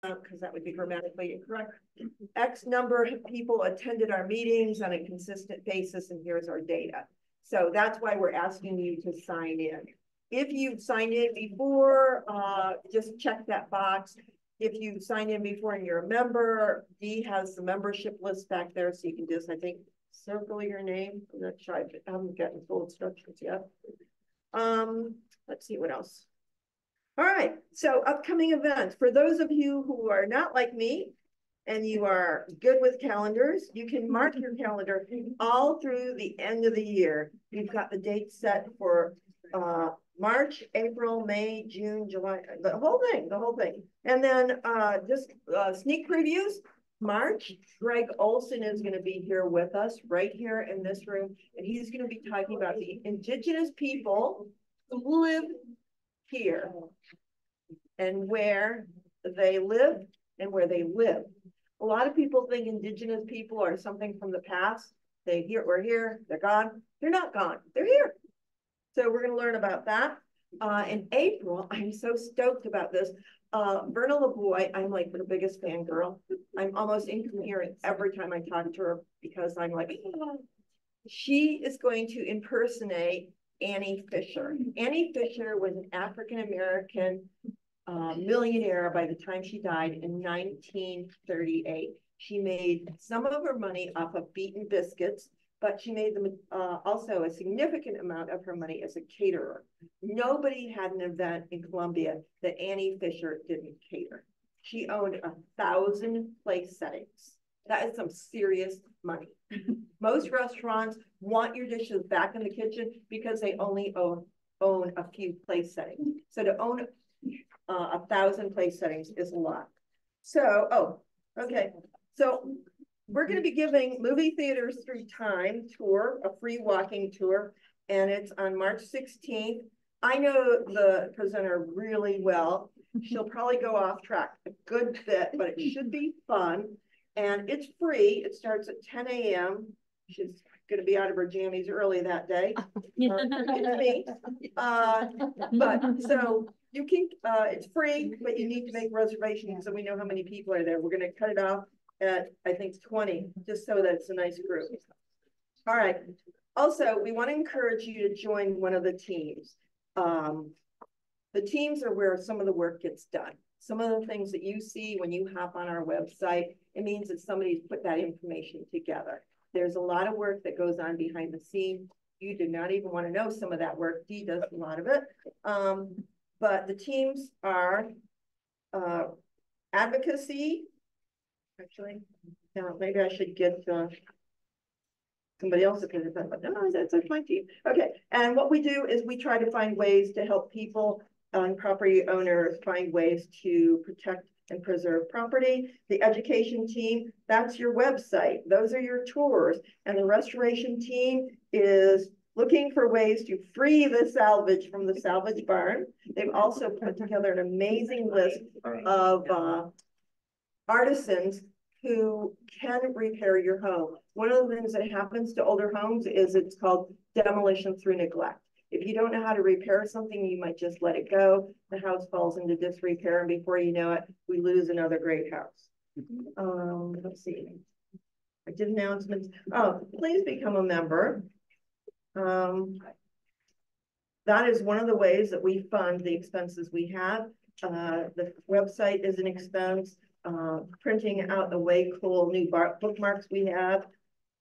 because that would be grammatically incorrect. X number of people attended our meetings on a consistent basis, and here's our data. So that's why we're asking you to sign in. If you've signed in before, just check that box. If you signed in before and you're a member, Dee has the membership list back there, so you can just, I think, circle your name. I'm not sure, I haven't gotten full instructions yet. Let's see what else. All right, so upcoming events. For those of you who are not like me and you are good with calendars, you can mark your calendar all through the end of the year. You've got the date set for March, April, May, June, July, the whole thing. And then just sneak previews. March, Greg Olson is going to be here with us right here in this room, and he's going to be talking about the indigenous people who live here and where they live and where they live. A lot of people think indigenous people are something from the past. We're here, they're gone. They're not gone, they're here. So we're going to learn about that. In April, I'm so stoked about this. Verna LeBoy, I'm like the biggest fangirl. I'm almost incoherent every time I talk to her because I'm like, oh. She is going to impersonate Annie Fisher. Annie Fisher was an African-American millionaire by the time she died in 1938. She made some of her money off of beaten biscuits, but she made them also a significant amount of her money as a caterer. Nobody had an event in Columbia that Annie Fisher didn't cater. She owned 1,000 place settings. That is some serious money. Most restaurants want your dishes back in the kitchen because they only own a few place settings. So to own 1,000 place settings is a lot. So, okay. So we're going to be giving Movie Theaters Through Time tour, a free walking tour, and it's on March 16th. I know the presenter really well. She'll probably go off track a good bit, but it should be fun. And it's free. It starts at 10 a.m. She's going to be out of her jammies early that day. But so you can, it's free, but you need to make reservations so we know how many people are there. We're going to cut it off at, I think, 20, just so that it's a nice group. All right. Also, we want to encourage you to join one of the teams. The teams are where some of the work gets done. Some of the things that you see when you hop on our website, it means that somebody's put that information together. There's a lot of work that goes on behind the scenes. You do not even want to know some of that work. Dee does a lot of it. But the teams are advocacy. Actually, no, maybe I should get somebody else to put it, but no, that's my team. Okay, and what we do is we try to find ways to help people and property owners find ways to protect and preserve property. The education team, that's your website. Those are your tours. And the restoration team is looking for ways to free the salvage from the salvage barn. They've also put together an amazing list of artisans who can repair your home. One of the things that happens to older homes is it's called demolition through neglect. If you don't know how to repair something, you might just let it go. The house falls into disrepair, and before you know it, we lose another great house. Let's see. I did announcements. Oh, please become a member. That is one of the ways that we fund the expenses we have. The website is an expense. Printing out the way cool new bookmarks we have.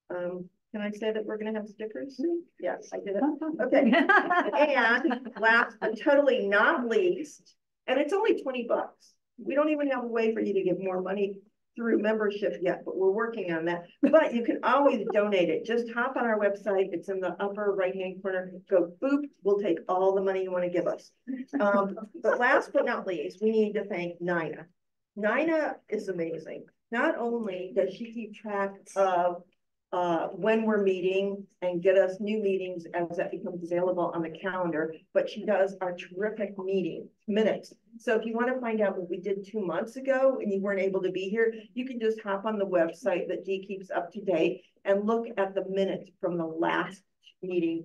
Can I say that we're going to have stickers? Yes, I did it. Okay. And last but totally not least, and it's only 20 bucks. We don't even have a way for you to give more money through membership yet, but we're working on that. But you can always donate it. Just hop on our website. It's in the upper right-hand corner. Go boop. We'll take all the money you want to give us. But last but not least, we need to thank Nina. Nina is amazing. Not only does she keep track of when we're meeting and get us new meetings as that becomes available on the calendar, but she does our terrific meeting minutes. So if you want to find out what we did 2 months ago and you weren't able to be here, you can just hop on the website that Dee keeps up to date and look at the minutes from the last meeting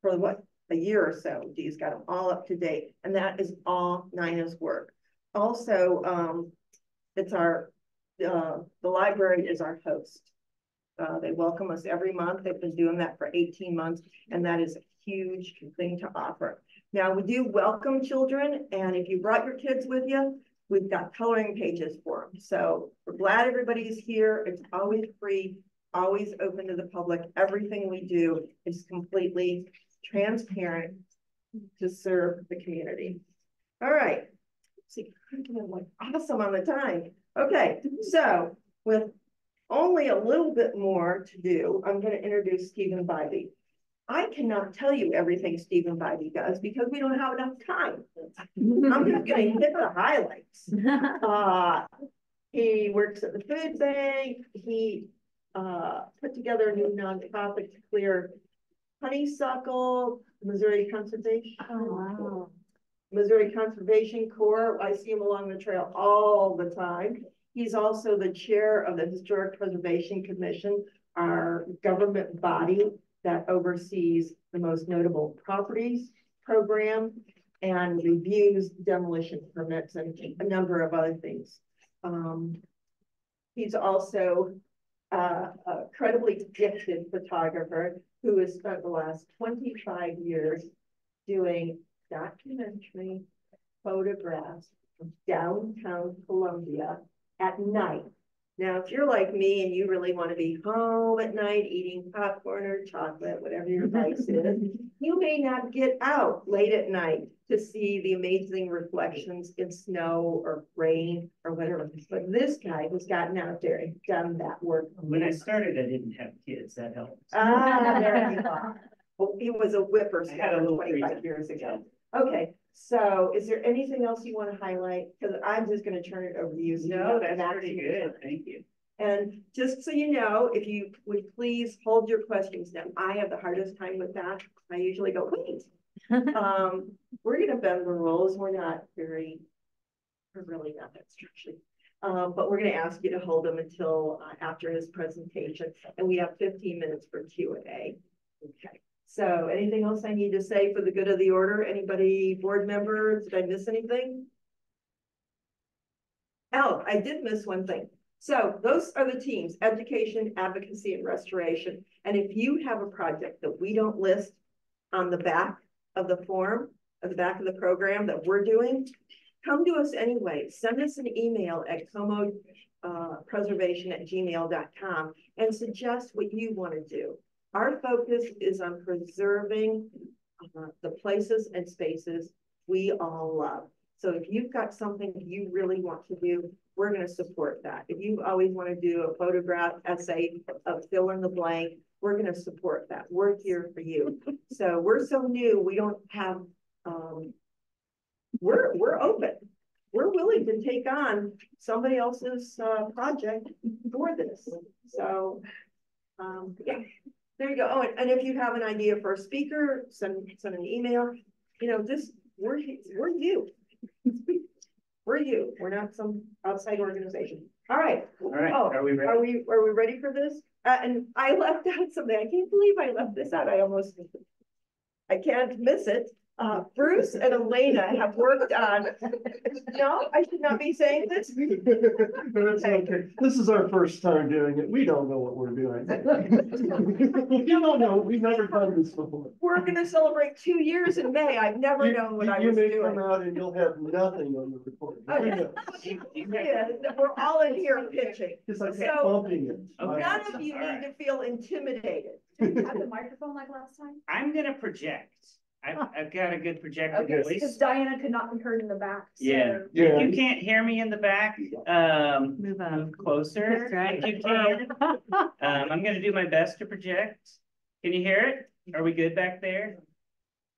for what, a year or so. Dee's got them all up to date, and that is all Nina's work. Also, it's our, the library is our host. They welcome us every month. They've been doing that for 18 months, and that is a huge thing to offer. Now, we do welcome children, and if you brought your kids with you, we've got coloring pages for them. So we're glad everybody's here. It's always free, always open to the public. Everything we do is completely transparent to serve the community. All right. Let's see, I'm doing like awesome on the time. Okay, so with only a little bit more to do, I'm going to introduce Stephen Bybee. I cannot tell you everything Stephen Bybee does because we don't have enough time. I'm just going to hit the highlights. He works at the food bank. He put together a new nonprofit to clear honeysuckle, Missouri Conservation. Oh, wow. Missouri Conservation Corps. I see him along the trail all the time. He's also the chair of the Historic Preservation Commission, our government body that oversees the most notable properties program and reviews demolition permits and a number of other things. He's also a incredibly gifted photographer who has spent the last 25 years doing documentary photographs of downtown Columbia at night. Now, if you're like me and you really want to be home at night eating popcorn or chocolate, whatever your vice is, you may not get out late at night to see the amazing reflections in snow or rain or whatever. But this guy has gotten out there and done that work. When I started, I didn't have kids. That helped. Ah, there you are. Well, he was a whippersnapper 25 years ago. Okay, so is there anything else you want to highlight? Because I'm just going to turn it over to you. So no, that's pretty good. Thank you. And just so you know, if you would please hold your questions down. I have the hardest time with that. I usually go, wait. We're going to bend the rules. We're really not that structured. But we're going to ask you to hold them until after his presentation. And we have 15 minutes for Q&A. Okay. So anything else I need to say for the good of the order? Anybody, board members, did I miss anything? Oh, I did miss one thing. So those are the teams: education, advocacy, and restoration. And if you have a project that we don't list on the back of the form, at the back of the program that we're doing, come to us anyway. Send us an email at CoMo preservation@gmail.com and suggest what you want to do. Our focus is on preserving the places and spaces we all love. So if you've got something you really want to do, we're going to support that. If you always want to do a photograph essay of fill in the blank, we're going to support that. We're here for you. So we're so new, we don't have, we're open. We're willing to take on somebody else's project for this. So yeah. There you go. Oh, and if you have an idea for a speaker, send an email. You know, we're you. We're you. We're not some outside organization. All right. All right. Oh, are we ready? Are we ready for this? And I left out something. I can't believe I left this out. I can't miss it. Bruce and Elena have worked on. No, I should not be saying this. That's okay. This is our first time doing it. We don't know what we're doing. You don't know. We've never done this before. We're going to celebrate 2 years in May. I've never known what I was doing. You may come out and you'll have nothing on the recording. Okay. Yeah, we're all in here pitching. It's like so, bumping it. Okay. None of you need to feel intimidated. Did you have the microphone like last time? I'm going to project. I've got a good projector voice. Because Diana could not be heard in the back. So. Yeah. If you can't hear me in the back, move closer. Right. If you can. I'm going to do my best to project. Can you hear it? Are we good back there?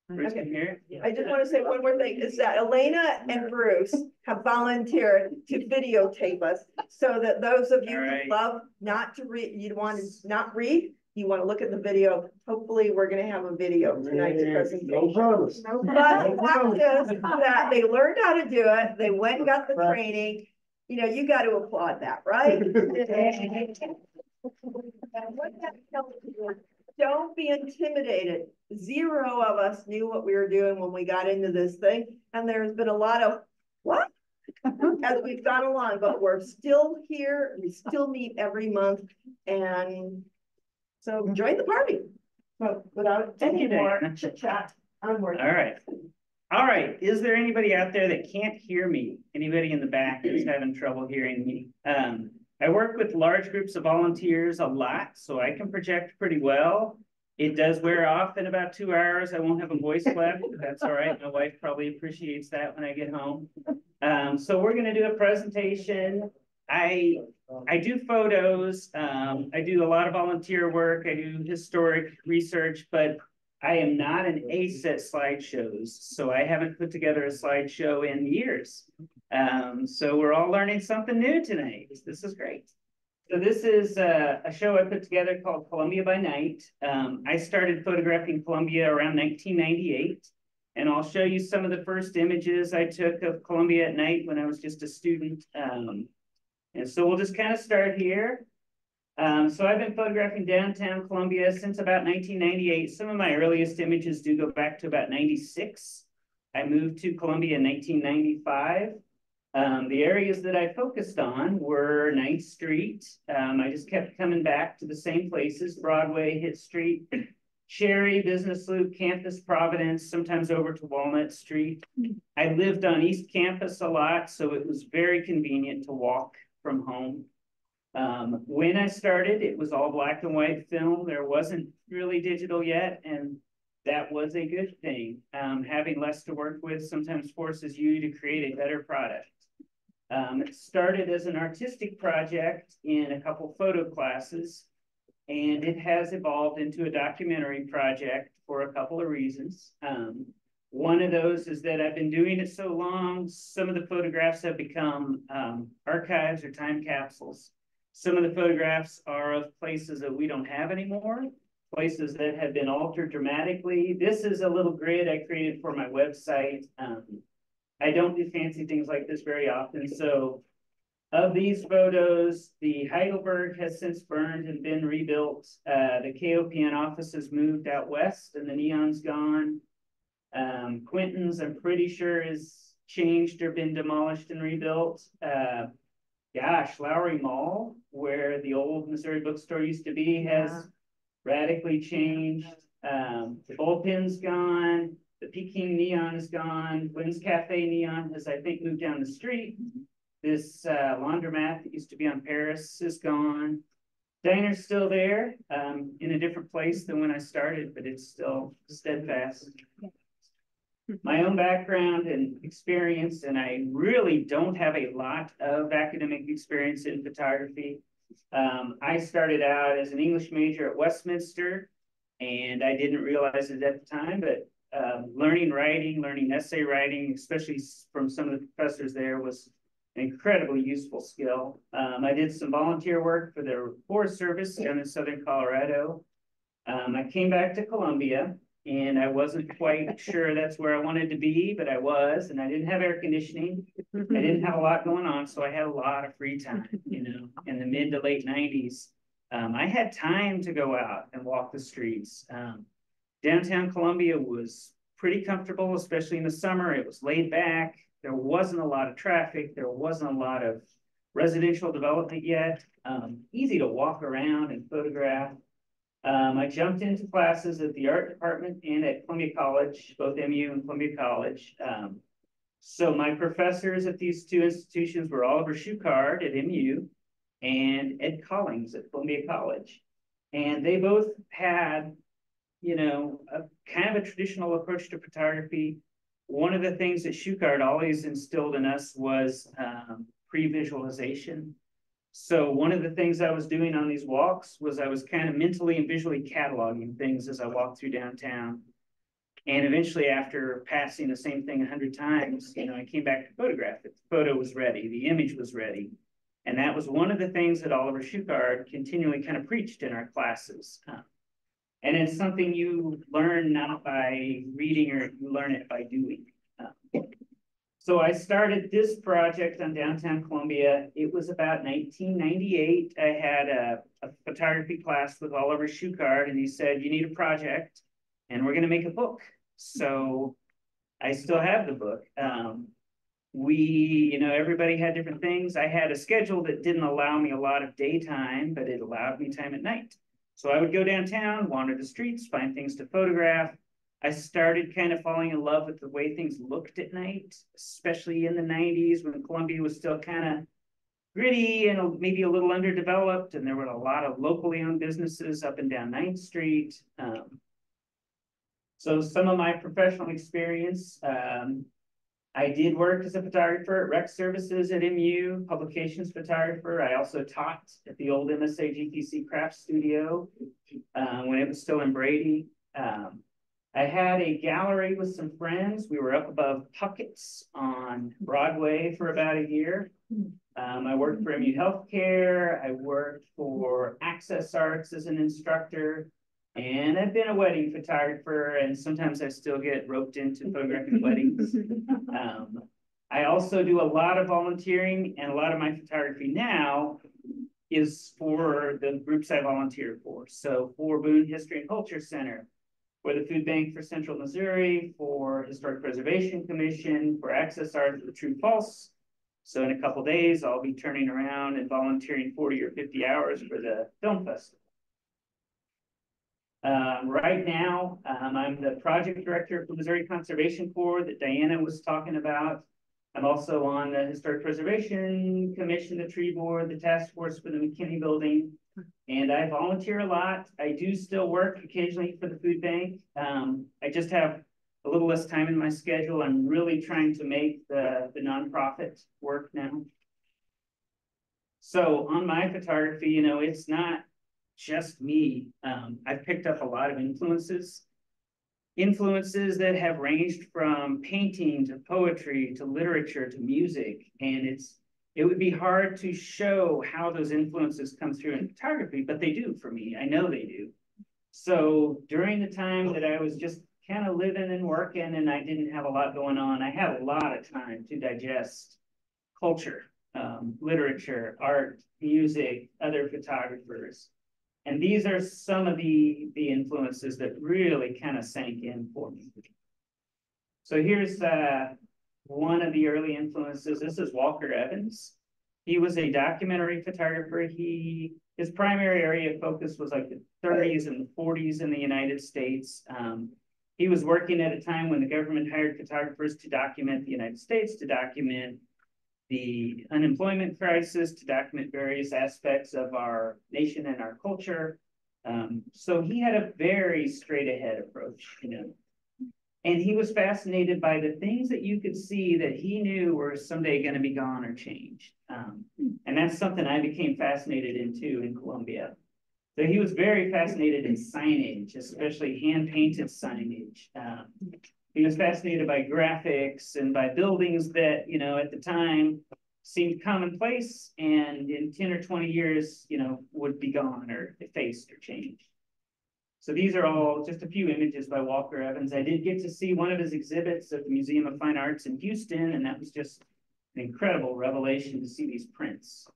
Bruce can hear it? I just want to say one more thing, is that Elena and Bruce have volunteered to videotape us so that those of you who love not to read, you want to not read, you want to look at the video. Hopefully we're going to have a video of tonight's presentation. No promise. But the fact is that they learned how to do it. They went and got the training. You know, you got to applaud that, right? Don't be intimidated. Zero of us knew what we were doing when we got into this thing. And there's been a lot of, what? as we've gone along, but we're still here. We still meet every month. And so join the party. But without any more chit chat, onward. All right. All right. Is there anybody out there that can't hear me? Anybody in the back that's having trouble hearing me? I work with large groups of volunteers a lot, so I can project pretty well. It does wear off in about 2 hours. I won't have a voice left, but that's all right. My wife probably appreciates that when I get home. So we're going to do a presentation. I do photos. I do a lot of volunteer work. I do historic research, but I am not an ace at slideshows. So I haven't put together a slideshow in years. So we're all learning something new tonight. This is great. So this is a show I put together called Columbia by Night. I started photographing Columbia around 1998. And I'll show you some of the first images I took of Columbia at night when I was just a student. And so we'll just kind of start here. So I've been photographing downtown Columbia since about 1998. Some of my earliest images do go back to about 96. I moved to Columbia in 1995. The areas that I focused on were 9th Street. I just kept coming back to the same places: Broadway, Hit Street, Cherry, Business Loop, Campus, Providence, sometimes over to Walnut Street. I lived on East Campus a lot, so it was very convenient to walk from home. When I started, it was all black and white film. There wasn't really digital yet, and that was a good thing. Having less to work with sometimes forces you to create a better product. It started as an artistic project in a couple photo classes, and it has evolved into a documentary project for a couple of reasons. One of those is that I've been doing it so long, some of the photographs have become archives or time capsules. Some of the photographs are of places that we don't have anymore, places that have been altered dramatically. This is a little grid I created for my website. I don't do fancy things like this very often. So of these photos, the Heidelberg has since burned and been rebuilt. The KOPN office has moved out west and the neon's gone. Quentin's, I'm pretty sure, is changed or been demolished and rebuilt. Gosh, Lowry Mall, where the old Missouri bookstore used to be, has radically changed. The bullpen's gone. The Peking neon is gone. Wynn's Cafe neon has, I think, moved down the street. This laundromat that used to be on Paris is gone. Diner's still there, in a different place than when I started, but it's still steadfast. My own background and experience, and I really don't have a lot of academic experience in photography. I started out as an English major at Westminster, and I didn't realize it at the time, but learning writing, learning essay writing, especially from some of the professors there, was an incredibly useful skill. I did some volunteer work for the Forest Service down in Southern Colorado. I came back to Columbia, and I wasn't quite sure that's where I wanted to be, but I was, and I didn't have air conditioning. I didn't have a lot going on, so I had a lot of free time, you know, in the mid to late 90s. I had time to go out and walk the streets. Downtown Columbia was pretty comfortable, especially in the summer. It was laid back. There wasn't a lot of traffic. There wasn't a lot of residential development yet. Easy to walk around and photograph. I jumped into classes at the art department and at Columbia College, both MU and Columbia College. So my professors at these two institutions were Oliver Schuchard at MU and Ed Collings at Columbia College. And they both had, you know, a kind of a traditional approach to photography. One of the things that Schuchard always instilled in us was pre-visualization. So one of the things I was doing on these walks was I was kind of mentally and visually cataloging things as I walked through downtown. And eventually, after passing the same thing 100 times, you know, I came back to photograph it. The photo was ready, the image was ready. And that was one of the things that Oliver Schuchard continually kind of preached in our classes. And it's something you learn not by reading, or you learn it by doing. So I started this project on downtown Columbia. It was about 1998. I had a photography class with Oliver Schuchard, and he said, you need a project, and we're going to make a book. So I still have the book. everybody had different things. I had a schedule that didn't allow me a lot of daytime, but it allowed me time at night. So I would go downtown, wander the streets, find things to photograph. I started kind of falling in love with the way things looked at night, especially in the 90s when Columbia was still kind of gritty and maybe a little underdeveloped, and there were a lot of locally owned businesses up and down 9th Street. So some of my professional experience, I did work as a photographer at Rec Services at MU, publications photographer. I also taught at the old MSA GTC Craft Studio when it was still in Brady. I had a gallery with some friends. We were up above Puckett's on Broadway for about a year. I worked for MU Healthcare. I worked for Access Arts as an instructor. And I've been a wedding photographer, and sometimes I still get roped into photographing weddings. I also do a lot of volunteering, and a lot of my photography now is for the groups I volunteer for. So for Boone History and Culture Center, for the Food Bank for Central Missouri, for Historic Preservation Commission, for Access Arts for True False. So in a couple days, I'll be turning around and volunteering 40 or 50 hours for the film festival. Right now, I'm the project director for Missouri Conservation Corps that Diana was talking about. I'm also on the Historic Preservation Commission, the Tree Board, the task force for the McKinney Building, and I volunteer a lot. I do still work occasionally for the food bank. I just have a little less time in my schedule. I'm really trying to make the nonprofit work now. So on my photography, it's not just me. I've picked up a lot of influences that have ranged from painting to poetry to literature to music. And it would be hard to show how those influences come through in photography, but they do for me. I know they do. So during the time that I was just kind of living and working and I didn't have a lot going on, I had a lot of time to digest culture, literature, art, music, other photographers. And these are some of the influences that really kind of sank in for me. So here's one of the early influences. This is Walker Evans. He was a documentary photographer. His primary area of focus was like the 30s and the 40s in the United States. He was working at a time when the government hired photographers to document the United States, to document the unemployment crisis, to document various aspects of our nation and our culture. So he had a very straight ahead approach, and he was fascinated by the things that you could see that he knew were someday going to be gone or changed. And that's something I became fascinated into in Columbia. So he was very fascinated in signage, especially hand-painted signage. He was fascinated by graphics and by buildings that, at the time seemed commonplace and in 10 or 20 years, would be gone or effaced or changed. So these are all just a few images by Walker Evans. I did get to see one of his exhibits at the Museum of Fine Arts in Houston, and that was just an incredible revelation to see these prints.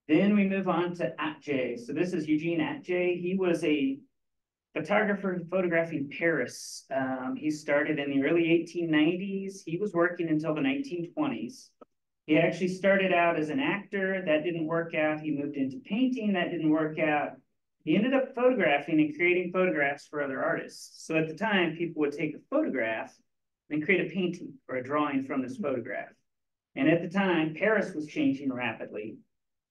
Then we move on to Atget. So this is Eugene Atget. He was a photographer photographing Paris. He started in the early 1890s. He was working until the 1920s. He actually started out as an actor. That didn't work out. He moved into painting. That didn't work out. He ended up photographing and creating photographs for other artists. So at the time, people would take a photograph and create a painting or a drawing from this photograph. And at the time, Paris was changing rapidly.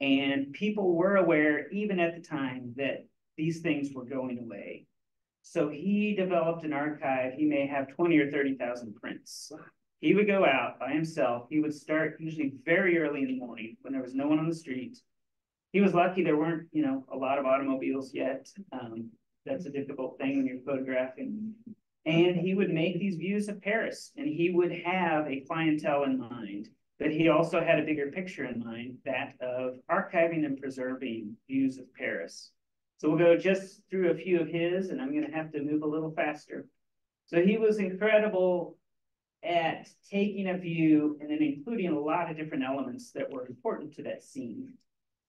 And people were aware, even at the time, that these things were going away. So he developed an archive. He may have 20 or 30,000 prints. He would go out by himself. He would start usually very early in the morning when there was no one on the street. He was lucky there weren't, a lot of automobiles yet. That's a difficult thing when you're photographing. And he would make these views of Paris, and he would have a clientele in mind. But he also had a bigger picture in mind, that of archiving and preserving views of Paris. So we'll go just through a few of his, and I'm going to have to move a little faster. So he was incredible at taking a view and then including a lot of different elements that were important to that scene.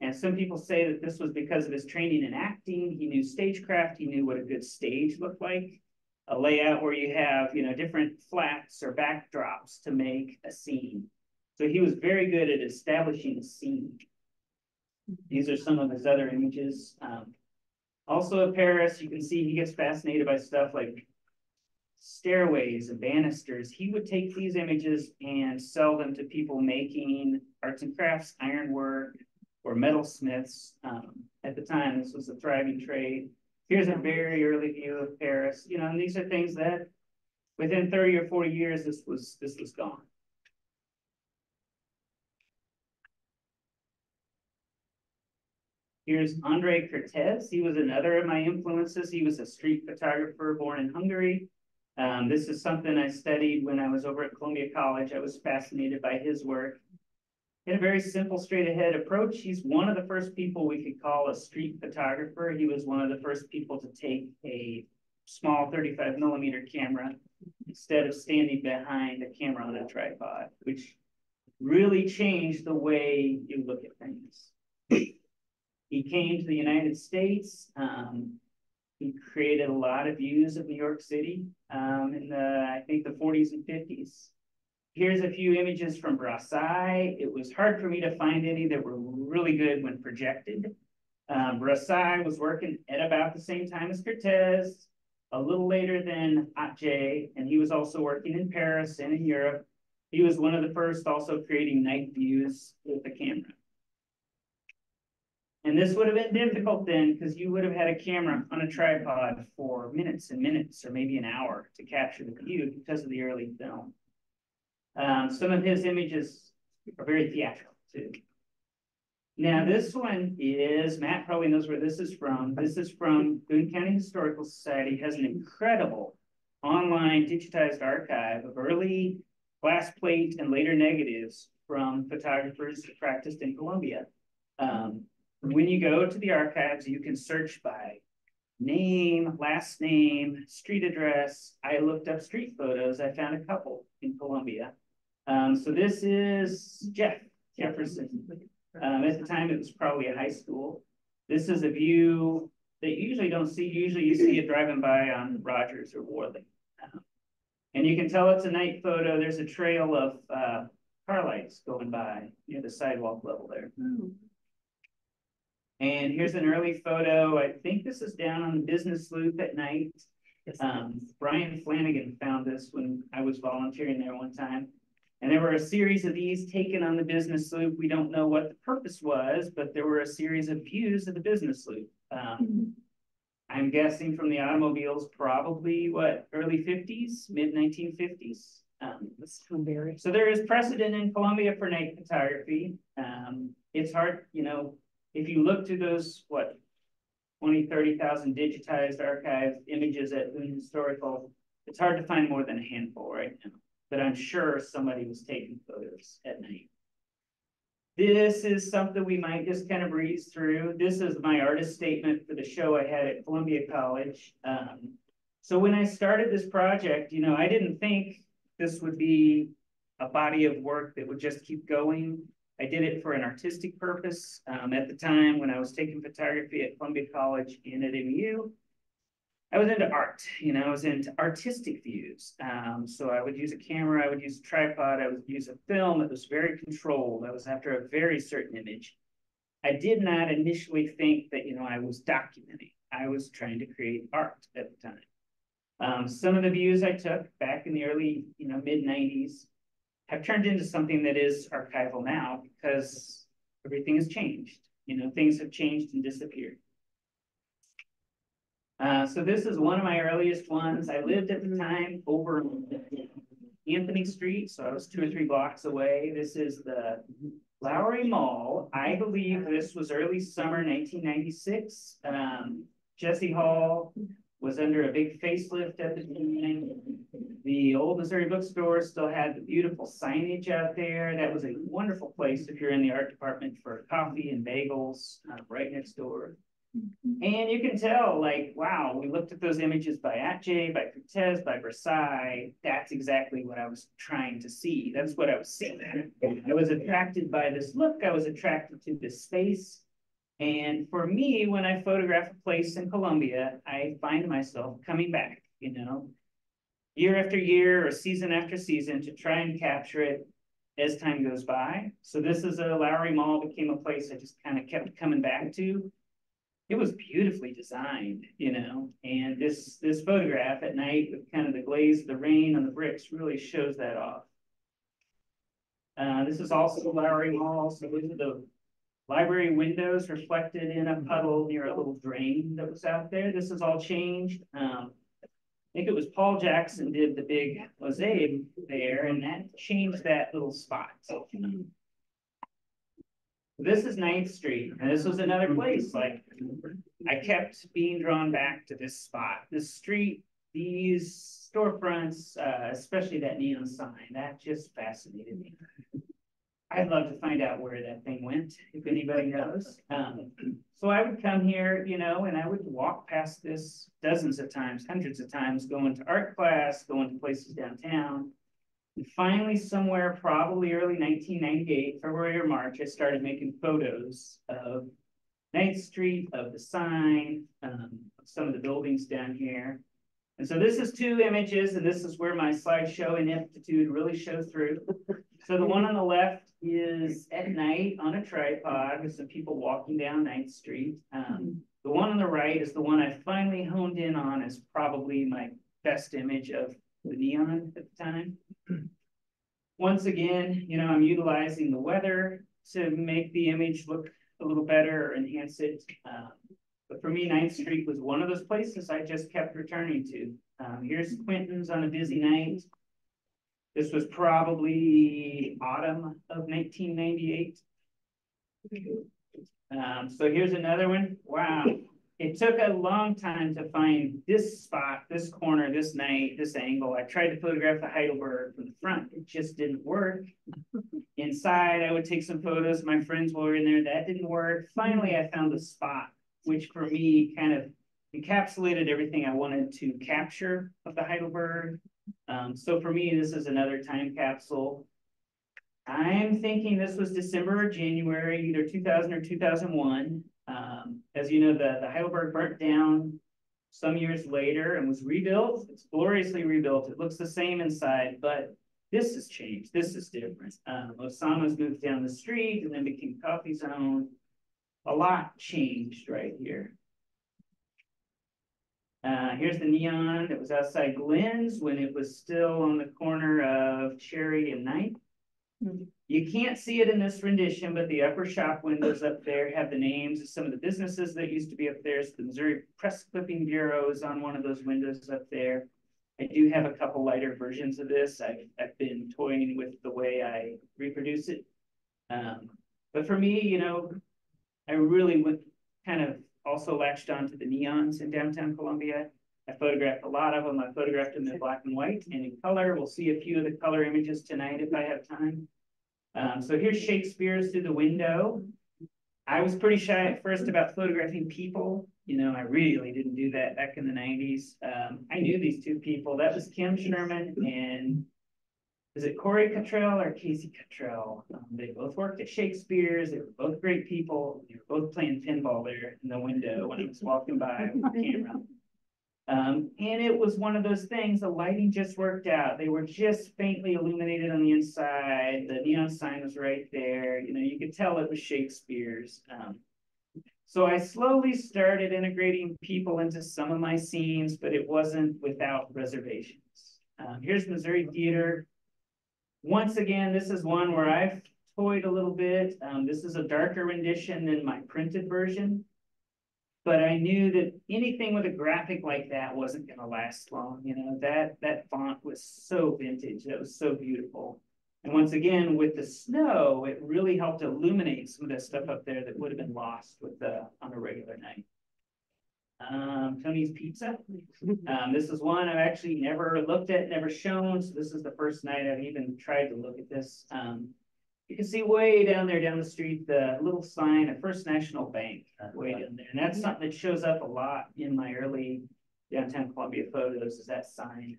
And some people say that this was because of his training in acting. He knew stagecraft. He knew what a good stage looked like. a layout where you have, you know, different flats or backdrops to make a scene. So he was very good at establishing a scene. These are some of his other images. Also in Paris, you can see he gets fascinated by stuff like stairways and banisters. He would take these images and sell them to people making arts and crafts, ironwork, or metalsmiths. At the time, this was a thriving trade. Here's a very early view of Paris. You know, and these are things that within 30 or 40 years, this was gone. Here's Andre Kertész. He was another of my influences. He was a street photographer born in Hungary. This is something I studied when I was over at Columbia College. I was fascinated by his work. He had a very simple, straight-ahead approach. He's one of the first people we could call a street photographer. He was one of the first people to take a small 35mm camera instead of standing behind a camera on a tripod, which really changed the way you look at things. He came to the United States. He created a lot of views of New York City in the, I think, the 40s and 50s. Here's a few images from Versailles. It was hard for me to find any that were really good when projected. Versailles was working at about the same time as Kertész, a little later than Atget, and he was also working in Paris and in Europe. He was one of the first also creating night views with the camera. And this would have been difficult then because you would have had a camera on a tripod for minutes and minutes or maybe an hour to capture the view because of the early film. Some of his images are very theatrical too. Now this one is, Matt probably knows where this is from. This is from Boone County Historical Society. It has an incredible online digitized archive of early glass plate and later negatives from photographers who practiced in Columbia. When you go to the archives, you can search by name, last name, street address. I looked up street photos. I found a couple in Columbia. So this is Jefferson. At the time, it was probably a high school. This is a view that you usually don't see. Usually you see it driving by on Rogers or Worley. And you can tell it's a night photo. There's a trail of car lights going by near the sidewalk level there. And here's an early photo. I think this is down on the business loop at night. Brian Flanagan found this when I was volunteering there one time. And there were a series of these taken on the business loop. We don't know what the purpose was, but there were a series of views of the business loop. I'm guessing from the automobiles, probably what, early 50s, mid 1950s. So there is precedent in Columbia for night photography. It's hard, you know, if you look to those, what, 20, 30,000 digitized archived images at Boone Historical, it's hard to find more than a handful right now. But I'm sure somebody was taking photos at night. This is something we might just kind of breeze through. This is my artist statement for the show I had at Columbia College. So when I started this project, you know, I didn't think this would be a body of work that would just keep going. I did it for an artistic purpose. At the time when I was taking photography at Columbia College and at MU, I was into art, you know, I was into artistic views. So I would use a camera, I would use a tripod, I would use a film that was very controlled. I was after a very certain image. I did not initially think that, you know, I was documenting. I was trying to create art at the time. Some of the views I took back in the early, you know, mid 90s have turned into something that is archival now because everything has changed. You know, things have changed and disappeared. So this is one of my earliest ones. I lived at the time over Anthony Street, so I was 2 or 3 blocks away. This is the Lowry Mall. I believe this was early summer 1996. Jesse Hall was under a big facelift at the time. The old Missouri bookstore still had the beautiful signage out there. That was a wonderful place if you're in the art department for coffee and bagels right next door. And you can tell, like, wow, we looked at those images by Atget, by Kertész, by Versailles. That's exactly what I was trying to see. That's what I was seeing. I was attracted by this look. I was attracted to this space. And for me, when I photograph a place in Columbia, I find myself coming back, you know. year after year or season after season to try and capture it as time goes by. So this is a Lowry Mall, became a place I just kind of kept coming back to. It was beautifully designed, you know, and this photograph at night with kind of the glaze, the rain on the bricks really shows that off. This is also Lowry Mall, so these are the library windows reflected in a puddle near a little drain that was out there. This is all changed. I think it was Paul Jackson did the big mosaic there, and that changed that little spot. So, this is 9th Street, and this was another place, like, I kept being drawn back to this spot. This street, these storefronts, especially that neon sign, that just fascinated me. I'd love to find out where that thing went, if anybody knows. So I would come here, you know, and I would walk past this dozens of times, hundreds of times, going to art class, going to places downtown. And finally, somewhere probably early 1998, February or March, I started making photos of 9th Street, of the sign, of some of the buildings down here. And so this is 2 images, and this is where my slideshow ineptitude really shows through. So the one on the left is at night on a tripod with some people walking down 9th Street. The one on the right is the one I finally honed in on as probably my best image of the neon at the time. Once again, you know, I'm utilizing the weather to make the image look a little better or enhance it. But for me, 9th Street was one of those places I just kept returning to. Here's Quentin's on a busy night. This was probably autumn of 1998. So here's another one. Wow. It took a long time to find this spot, this corner, this night, this angle. I tried to photograph the Heidelberg from the front. It just didn't work. Inside, I would take some photos. My friends were in there. That didn't work. Finally, I found the spot, which for me kind of encapsulated everything I wanted to capture of the Heidelberg. So for me, this is another time capsule. I'm thinking this was December or January, either 2000 or 2001. As you know, the Heidelberg burnt down some years later and was rebuilt. It's gloriously rebuilt. It looks the same inside, but this has changed. This is different. Osama's moved down the street and then became Coffee Zone. A lot changed right here. Here's the neon that was outside Glenn's when it was still on the corner of Cherry and 9th. You can't see it in this rendition, but the upper shop windows up there have the names of some of the businesses that used to be up there. So the Missouri Press Clipping Bureau is on one of those windows up there. I do have a couple lighter versions of this. I've been toying with the way I reproduce it. But for me, you know, I really went kind of also latched onto the neons in downtown Columbia. I photographed a lot of them. I photographed them in black and white and in color. We'll see a few of the color images tonight if I have time. So here's Shakespeare's through the window. I was pretty shy at first about photographing people. You know, I really didn't do that back in the 90s. I knew these 2 people. That was Kim Sherman and is it Corey Cottrell or Casey Cottrell? They both worked at Shakespeare's. They were both great people. They were both playing pinball there in the window when I was walking by with the camera. And it was one of those things, the lighting just worked out. They were just faintly illuminated on the inside. The neon sign was right there. You know, you could tell it was Shakespeare's. So I slowly started integrating people into some of my scenes, but it wasn't without reservations. Here's Missouri Theater. Once again, this is one where I've toyed a little bit. This is a darker rendition than my printed version. But I knew that anything with a graphic like that wasn't going to last long. You know, that font was so vintage. That was so beautiful. And once again, with the snow, it really helped illuminate some of that stuff up there that would have been lost with on a regular night. Tony's Pizza. This is one I've actually never looked at, never shown. So this is the first night I've even tried to look at this. You can see way down there, down the street, the little sign of First National Bank way down there. And that's something that shows up a lot in my early downtown Columbia photos is that sign.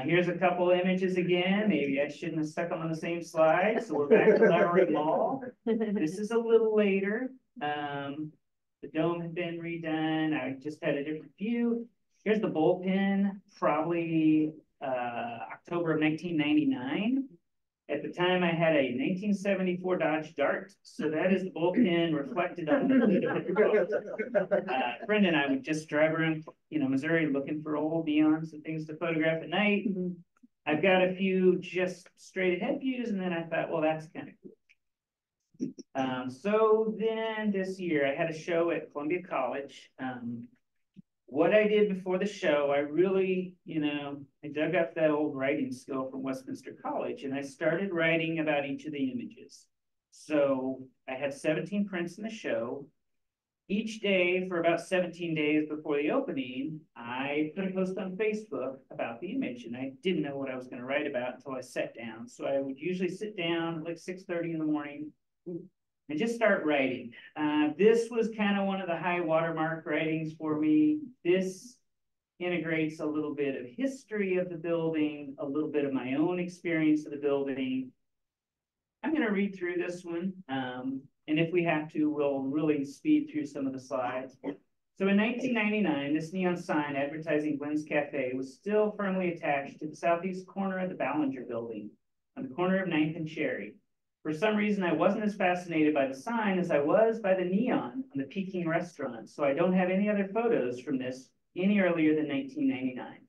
Here's a couple images again. Maybe I shouldn't have stuck them on the same slide. So we're back to Lowry Mall. This is a little later. The dome had been redone. I just had a different view. Here's the bullpen, probably October of 1999. At the time, I had a 1974 Dodge Dart, so that is the bullpen reflected on the friend and I would just drive around, Missouri looking for old neons and things to photograph at night. I've got a few just straight ahead views, and then I thought, well, that's kind of cool. So then this year, I had a show at Columbia College. What I did before the show, I really, I dug up that old writing skill from Westminster College, and I started writing about each of the images. So I had 17 prints in the show. Each day for about 17 days before the opening, I put a post on Facebook about the image, and I didn't know what I was going to write about until I sat down. So I would usually sit down at like 6:30 in the morning and just start writing. This was kind of one of the high watermark writings for me. This integrates a little bit of history of the building, a little bit of my own experience of the building. I'm going to read through this one. And if we have to, we'll really speed through some of the slides. So in 1999, this neon sign advertising Glenn's Cafe was still firmly attached to the southeast corner of the Ballinger building on the corner of 9th and Cherry. For some reason, I wasn't as fascinated by the sign as I was by the neon on the Peking restaurant, so I don't have any other photos from this any earlier than 1999.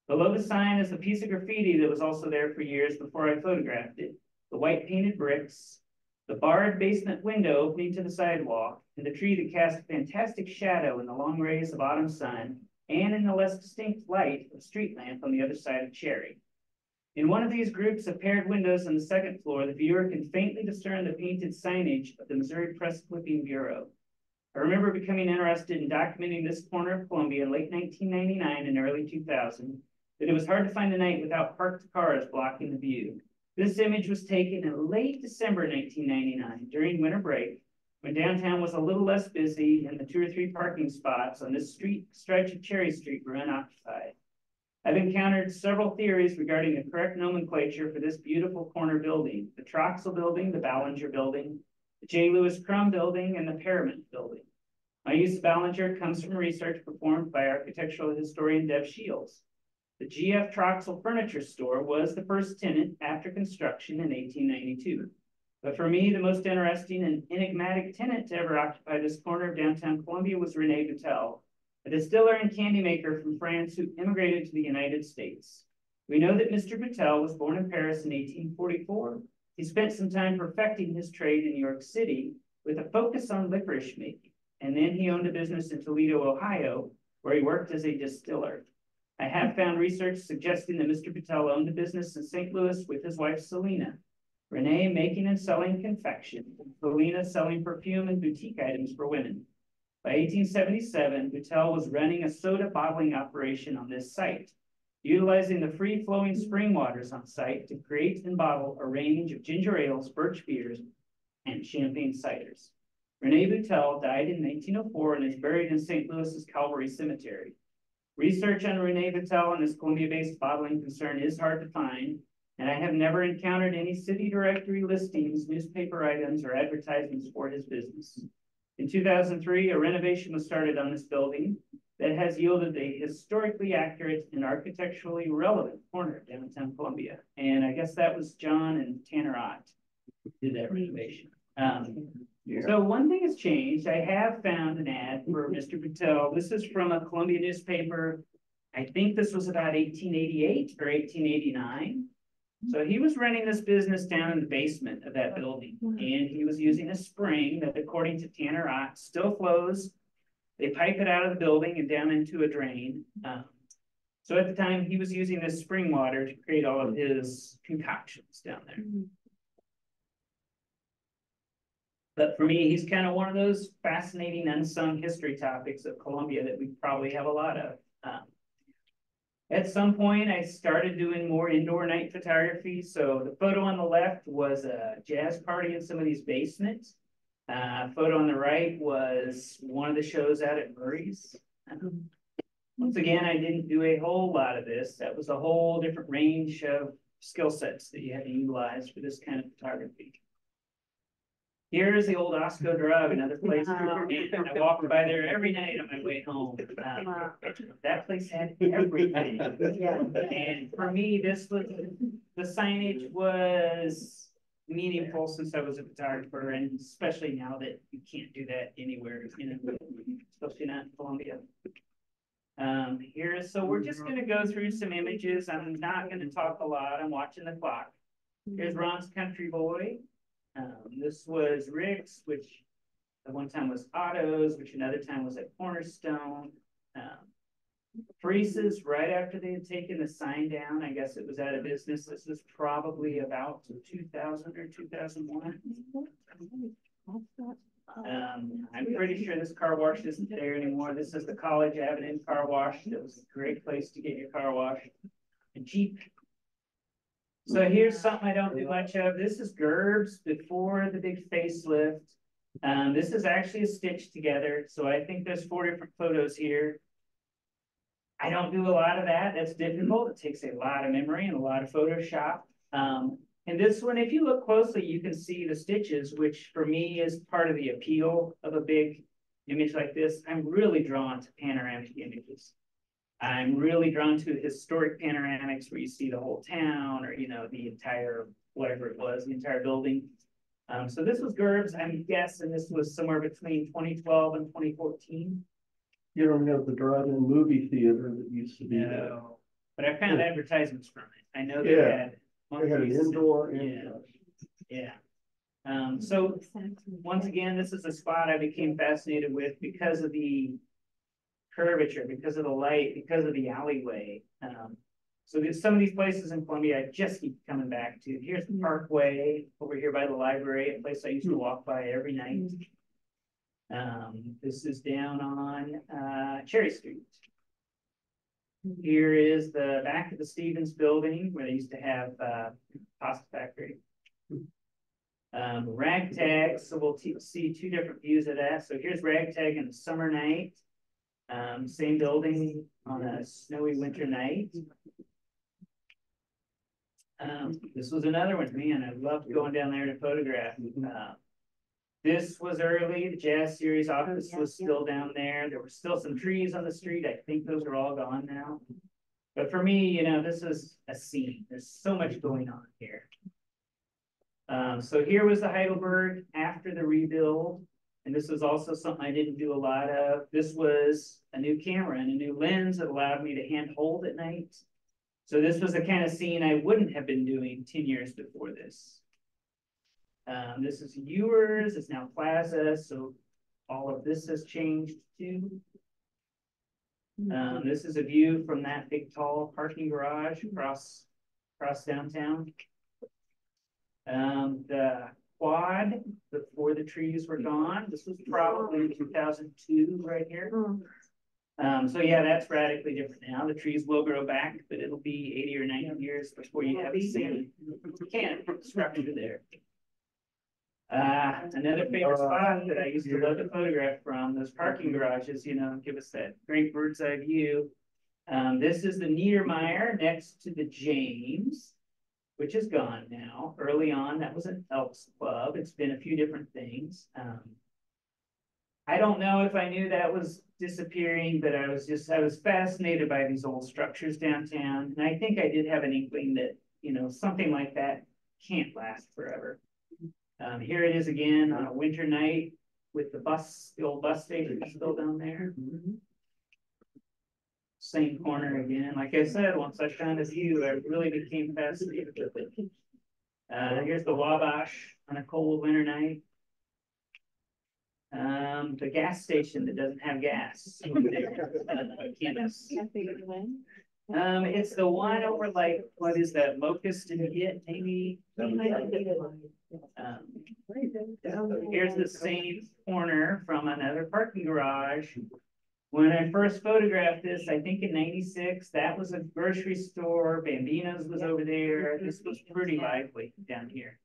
Below the sign is the piece of graffiti that was also there for years before I photographed it, the white painted bricks, the barred basement window opening to the sidewalk, and the tree that cast a fantastic shadow in the long rays of autumn sun and in the less distinct light of a street lamp on the other side of Cherry. In one of these groups of paired windows on the second floor, the viewer can faintly discern the painted signage of the Missouri Press Clipping Bureau. I remember becoming interested in documenting this corner of Columbia in late 1999 and early 2000, but it was hard to find a night without parked cars blocking the view. This image was taken in late December 1999 during winter break, when downtown was a little less busy and the 2 or 3 parking spots on this stretch of Cherry Street were unoccupied. I've encountered several theories regarding the correct nomenclature for this beautiful corner building: the Troxel building, the Ballinger building, the J. Lewis Crum building, and the Parament building. My use of Ballinger comes from research performed by architectural historian Deb Shields. The G.F. Troxel Furniture Store was the first tenant after construction in 1892. But for me, the most interesting and enigmatic tenant to ever occupy this corner of downtown Columbia was Rene Boutel, a distiller and candy maker from France who immigrated to the United States. We know that Mr. Boutel was born in Paris in 1844. He spent some time perfecting his trade in New York City with a focus on licorice making, and then he owned a business in Toledo, Ohio, where he worked as a distiller. I have found research suggesting that Mr. Boutel owned a business in St. Louis with his wife, Selena. Rene making and selling confection, Selena selling perfume and boutique items for women. By 1877, Boutel was running a soda bottling operation on this site, utilizing the free-flowing spring waters on site to create and bottle a range of ginger ales, birch beers, and champagne ciders. Rene Boutel died in 1904 and is buried in St. Louis's Calvary Cemetery. Research on Rene Boutel and his Columbia-based bottling concern is hard to find, and I have never encountered any city directory listings, newspaper items, or advertisements for his business. In 2003, a renovation was started on this building that has yielded a historically accurate and architecturally relevant corner of downtown Columbia. And I guess that was John and Tanner Ott who did that renovation. So one thing has changed. I have found an ad for Mr. Boutel. This is from a Columbia newspaper. I think this was about 1888 or 1889. So he was running this business down in the basement of that building, and he was using a spring that, according to Tanner Ott, still flows. They pipe it out of the building and down into a drain. So at the time, he was using this spring water to create all of his concoctions down there. But for me, he's kind of one of those fascinating unsung history topics of Columbia that we probably have a lot of. At some point, I started doing more indoor night photography. So the photo on the left was a jazz party in somebody's basement. Photo on the right was one of the shows out at Murray's. Once again, I didn't do a whole lot of this. That was a whole different range of skill sets that you had to utilize for this kind of photography. Here is the old Osco Drug, another place. And I walked by there every night on my way home. That place had everything. Yeah. And for me, the signage was meaningful since I was a photographer, and especially now that you can't do that anywhere, especially not in Columbia. So we're just gonna go through some images. I'm not gonna talk a lot. I'm watching the clock. Here's Ron's Country Boy. This was Rick's, which at one time was Otto's, which another time was at Cornerstone. Freeze's right after they had taken the sign down. I guess it was out of business. This was probably about 2000 or 2001. I'm pretty sure this car wash isn't there anymore. This is the College Avenue car wash. It was a great place to get your car washed and cheap. So here's something I don't do much of. This is Gerb's before the big facelift. This is actually a stitch together. So I think there's 4 different photos here. I don't do a lot of that. That's difficult. It takes a lot of memory and a lot of Photoshop. And this one, if you look closely, you can see the stitches, which for me is part of the appeal of a big image like this. I'm really drawn to panoramic images. I'm really drawn to historic panoramics where you see the whole town or, the entire, whatever it was, the entire building. So this was Gerb's. I'm guessing this was somewhere between 2012 and 2014. You don't have the drive-in movie theater that used to be there. No, but I found advertisements from it. I know they had an indoor and yeah. So once again, this is a spot I became fascinated with because of the curvature, because of the light, because of the alleyway. So there's some of these places in Columbia I just keep coming back to. Here's the Parkway over here by the library, a place I used to walk by every night. This is down on Cherry Street. Here is the back of the Stevens building where they used to have pasta factory. Ragtag, so we'll see 2 different views of that. So here's Ragtag in the summer night. Same building on a snowy winter night. This was another one, man. I loved going down there to photograph. This was early. The Jazz Series office was still down there. There were still some trees on the street. I think those are all gone now. But for me, this is a scene. There's so much going on here. So here was the Heidelberg after the rebuild. And this was also something I didn't do a lot of. This was a new camera and a new lens that allowed me to hand hold at night. So this was the kind of scene I wouldn't have been doing 10 years before this. This is Ewers, it's now Plaza, so all of this has changed too. This is a view from that big tall parking garage across downtown. The quad before the trees were gone. This was probably 2002 right here. So yeah, that's radically different now. The trees will grow back, but it'll be 80 or 90 years before you have the same structure there. Another favorite spot that I used to love to photograph from, those parking garages, give us that great bird's eye view. This is the Niedermeyer next to the James, which is gone now. Early on, that was an Elks Club. It's been a few different things. I don't know if I knew that was disappearing, but I was fascinated by these old structures downtown. And I think I did have an inkling that, something like that can't last forever. Here it is again on a winter night with the old bus station still down there. Same corner again. Like I said, once I found a view, I really became fascinated with it. Here's the Wabash on a cold winter night. The gas station that doesn't have gas over there. It's the one over what is that, Locust and Hit, maybe? Here's the same corner from another parking garage. When I first photographed this, I think in '96, that was a grocery store. Bambino's was over there. This was pretty lively down here.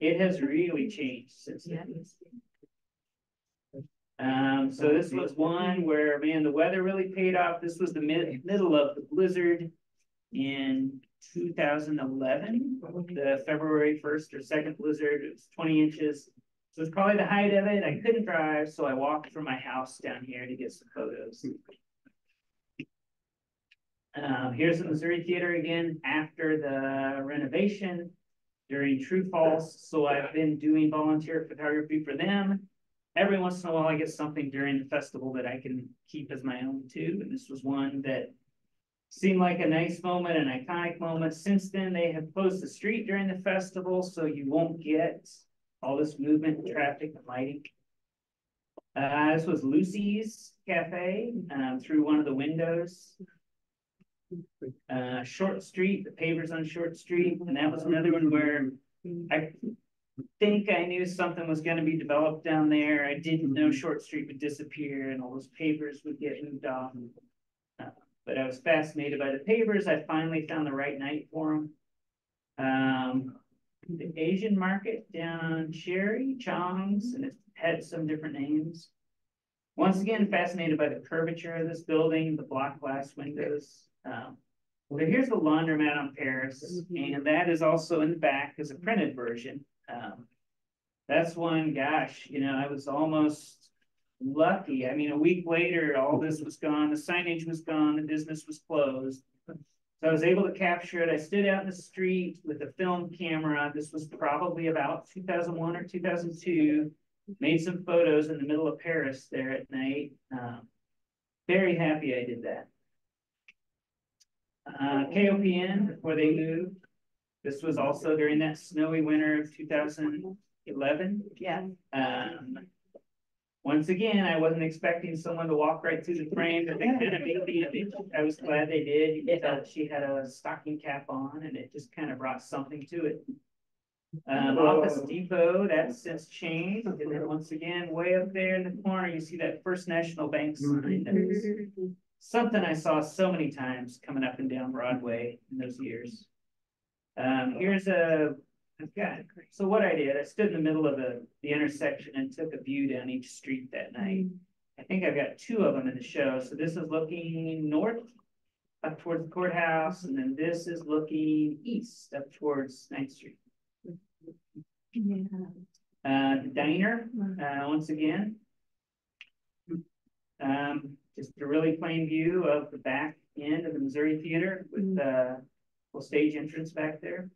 It has really changed since then. So this was one where, man, the weather really paid off. This was the middle of the blizzard in 2011, the February 1st or 2nd blizzard. It was 20 inches. So it's probably the height of it. I couldn't drive, so I walked from my house down here to get some photos. Here's the Missouri Theater again after the renovation during True False. So I've been doing volunteer photography for them. Every once in a while, I get something during the festival that I can keep as my own too. And this was one that seemed like a nice moment, an iconic moment. Since then, they have closed the street during the festival, so you won't get all this movement, traffic, and lighting. This was Lucy's Cafe through one of the windows. Short Street, the pavers on Short Street, and that was another one where I think I knew something was going to be developed down there. I didn't know Short Street would disappear and all those pavers would get moved off. But I was fascinated by the pavers. I finally found the right night for them. The Asian market down Cherry, Chong's, and it had some different names. Once again, fascinated by the curvature of this building, the block glass windows. But here's the laundromat on Paris, and that is also in the back as a printed version. That's one, gosh, you know, I was almost lucky. I mean, a week later, all this was gone, the signage was gone, the business was closed. So I was able to capture it. I stood out in the street with a film camera. This was probably about 2001 or 2002. Made some photos in the middle of Paris there at night. Very happy I did that. KOPN, before they moved. This was also during that snowy winter of 2011. Yeah. Once again, I wasn't expecting someone to walk right through the frame, but they kind of made the image. I was glad they did. You could tell she had a stocking cap on, and it just kind of brought something to it. Office Depot, that's since changed. And then once again, way up there in the corner, you see that First National Bank sign. That was something I saw so many times coming up and down Broadway in those years. Here's so what I did, I stood in the middle of the intersection and took a view down each street that night. I think I've got two of them in the show. So this is looking north up towards the courthouse, and then this is looking east up towards 9th Street. The diner, once again. Just a really plain view of the back end of the Missouri Theater with the little stage entrance back there.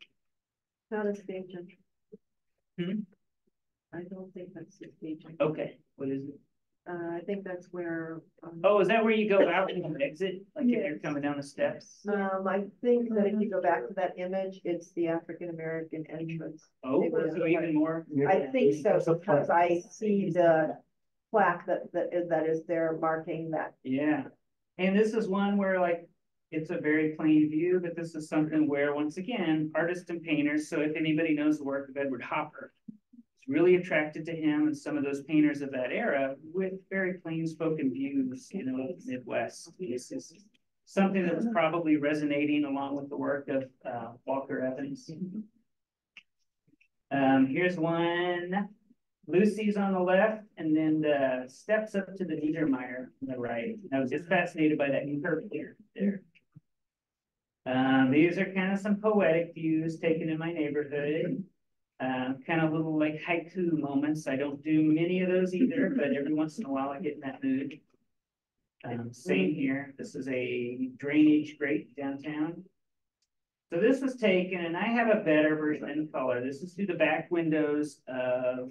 Not a stage entrance. I don't think that's the stage entrance. Okay, what is it? I think that's where. Oh, is that where you go out and you exit? Like if you're coming down the steps? I think that if you go back to that image, it's the African-American entrance. Oh, so even more? I think so, because I see the plaque that is there marking that. Yeah. And this is one where like, it's a very plain view, but this is something where, once again, artists and painters, so if anybody knows the work of Edward Hopper, it's really attracted to him and some of those painters of that era with very plain spoken views, you know, of the Midwest. This is something that was probably resonating along with the work of Walker Evans. Here's one. Lucy's on the left, and then the steps up to the Niedermeyer on the right. I was just fascinated by that curvature there. These are kind of some poetic views taken in my neighborhood. Kind of little like haiku moments. I don't do many of those either, but every once in a while I get in that mood. Same here. This is a drainage grate downtown. So this was taken, and I have a better version in color. This is through the back windows of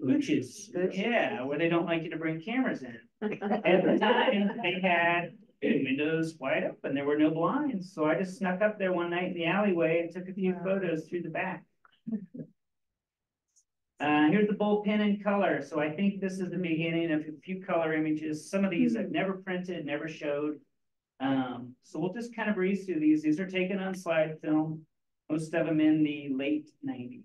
Luch's. Yeah, where they don't like you to bring cameras in. At the time, they had windows wide open. There were no blinds. So I just snuck up there one night in the alleyway and took a few photos through the back. Here's the bullpen in color. So I think this is the beginning of a few color images. Some of these I've never printed, never showed. So we'll just kind of breeze through these. These are taken on slide film, most of them in the late 90s.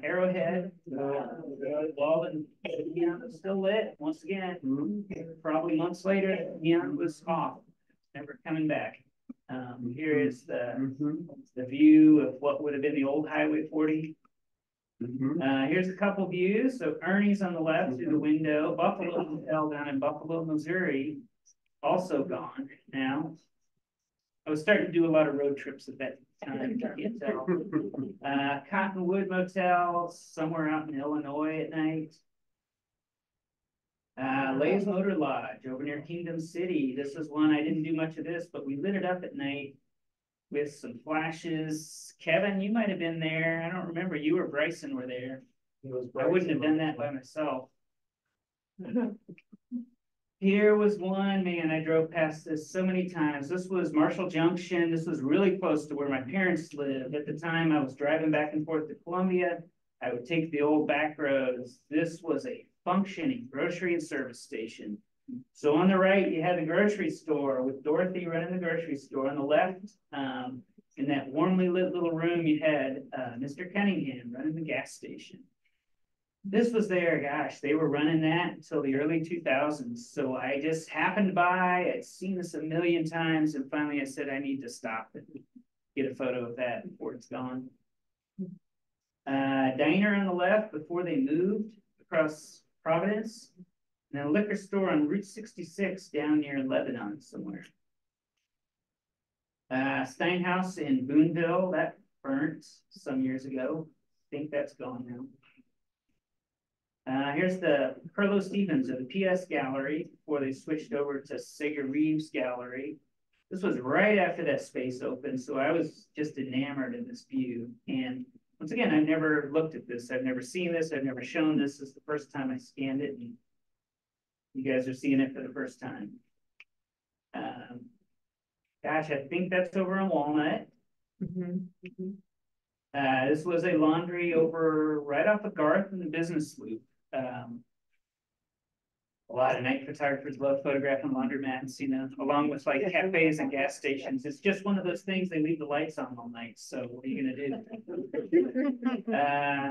Arrowhead, wall and neon was still lit. Once again, probably months later, neon was off, never coming back. Here is the view of what would have been the old Highway 40. Here's a couple views. So Ernie's on the left through the window. Buffalo Hotel down in Buffalo, Missouri, also gone now. I was starting to do a lot of road trips at that time, you can't tell. Cottonwood Motel, somewhere out in Illinois at night. Lay's Motor Lodge over near Kingdom City. This is one, I didn't do much of this, but we lit it up at night with some flashes. Kevin, you might have been there. I don't remember. You or Bryson were there. I wouldn't have done that by myself. Here was one, man, I drove past this so many times. This was Marshall Junction. This was really close to where my parents lived. At the time, I was driving back and forth to Columbia. I would take the old back roads. This was a functioning grocery and service station. So on the right, you had the grocery store with Dorothy running the grocery store. On the left, in that warmly lit little room, you had Mr. Cunningham running the gas station. This was there, gosh, they were running that until the early 2000s. So I just happened by, I'd seen this a million times, and finally I said, I need to stop and get a photo of that before it's gone. Diner on the left before they moved across Providence, and a liquor store on Route 66 down near Lebanon somewhere. Steinhouse in Boonville, that burnt some years ago. I think that's gone now. Here's the Carlo Stevens of the PS Gallery before they switched over to Sager Reeves Gallery. This was right after that space opened, so I was just enamored in this view. And once again, I've never looked at this. I've never seen this. I've never shown this. This is the first time I scanned it, and you guys are seeing it for the first time. Gosh, I think that's over on Walnut. This was a laundry over right off of Garth in the business loop. A lot of night photographers love photographing laundromats, you know, along with like cafes and gas stations. It's just one of those things, they leave the lights on all night. So what are you gonna do?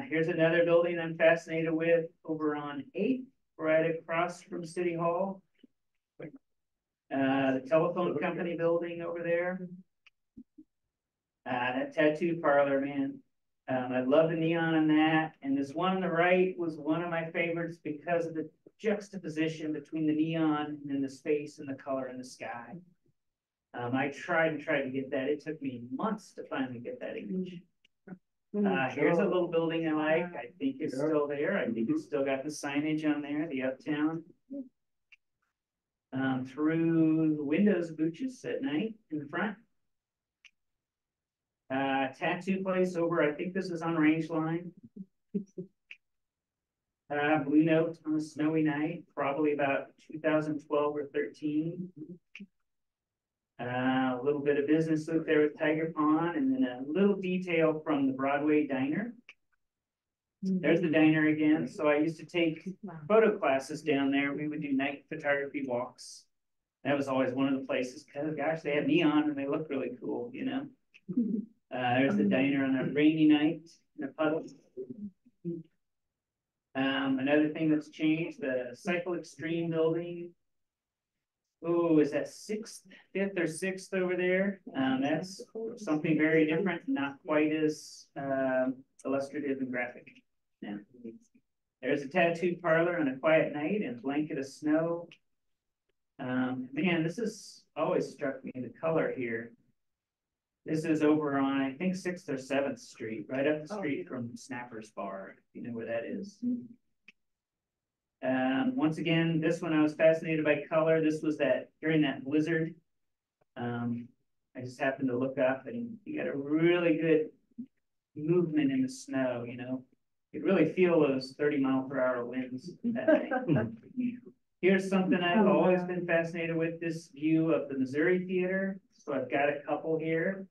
Here's another building I'm fascinated with over on 8th, right across from City Hall. The telephone company building over there. That tattoo parlor, man. I love the neon on that. And this one on the right was one of my favorites because of the juxtaposition between the neon and then the space and the color in the sky. I tried to get that. It took me months to finally get that image. Here's a little building I like. I think it's still there. I think it's still got the signage on there, the Uptown. Through the windows of Bucci's at night in the front. Tattoo place over, I think this is on Range Line. Blue Note on a snowy night, probably about 2012 or 13. A little bit of business loop there with Tiger Pond, and then a little detail from the Broadway Diner. There's the diner again. So I used to take photo classes down there. We would do night photography walks. That was always one of the places because, gosh, they have neon and they look really cool, you know. There's the diner on a rainy night in a puddle. Another thing that's changed, the Cycle Extreme building. Oh, is that 5th or 6th over there? That's something very different, not quite as illustrative and graphic. Yeah. There's a tattoo parlor on a quiet night and a blanket of snow. Man, this has always struck me, the color here. This is over on, I think, 6th or 7th Street, right up the street from Snapper's Bar, if you know where that is. Once again, this one I was fascinated by color. This was that during that blizzard. I just happened to look up and you got a really good movement in the snow, you know. You could really feel those 30-mile-per-hour winds that night. Here's something I've always been fascinated with, this view of the Missouri Theater. So I've got a couple here.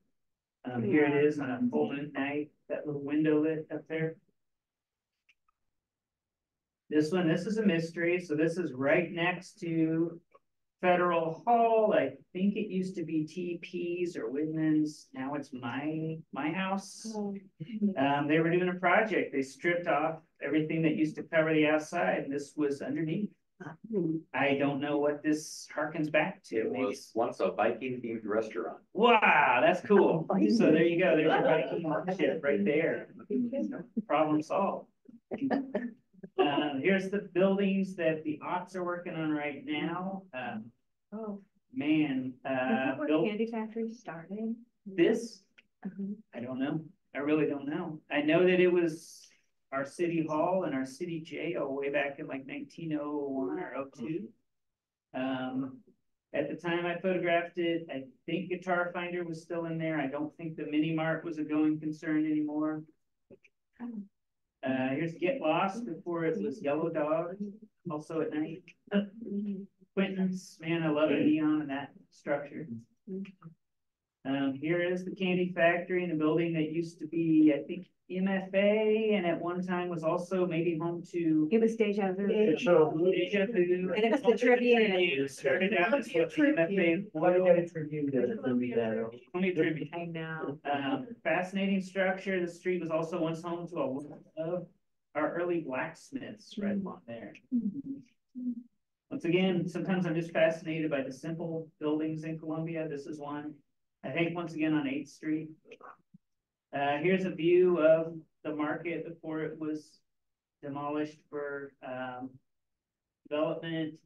Here it is on a full moon night, that little window lit up there. This one, this is a mystery. So this is right next to Federal Hall. I think it used to be TP's or Whitman's. Now it's my house. They were doing a project. They stripped off everything that used to cover the outside, and this was underneath. I don't know what this harkens back to. It was once a Viking themed restaurant. Wow, that's cool. So there you go. There's your Viking ship right there. Problem solved. Here's the buildings that the Ots are working on right now. man, Isn't where built Candy Factory started? this. I don't know. I really don't know. I know that it was our city hall and our city jail way back in like 1901 or 02. At the time I photographed it, I think Guitar Finder was still in there. I don't think the Mini Mart was a going concern anymore. Here's Get Lost before it was Yellow Dog, also at night. Quentin's, man, I love the neon in that structure. Here is the Candy Factory in a building that used to be, I think, MFA, and at one time was also maybe home to It was Deja Vu. So, Deja Vu. And it was the Tribune. It started out as what MFA. Only Tribune. I know. Fascinating structure. The street was also once home to a lot of our early blacksmiths right along there. Once again, sometimes I'm just fascinated by the simple buildings in Columbia. This is one. I think once again on 8th Street. Here's a view of the market before it was demolished for development.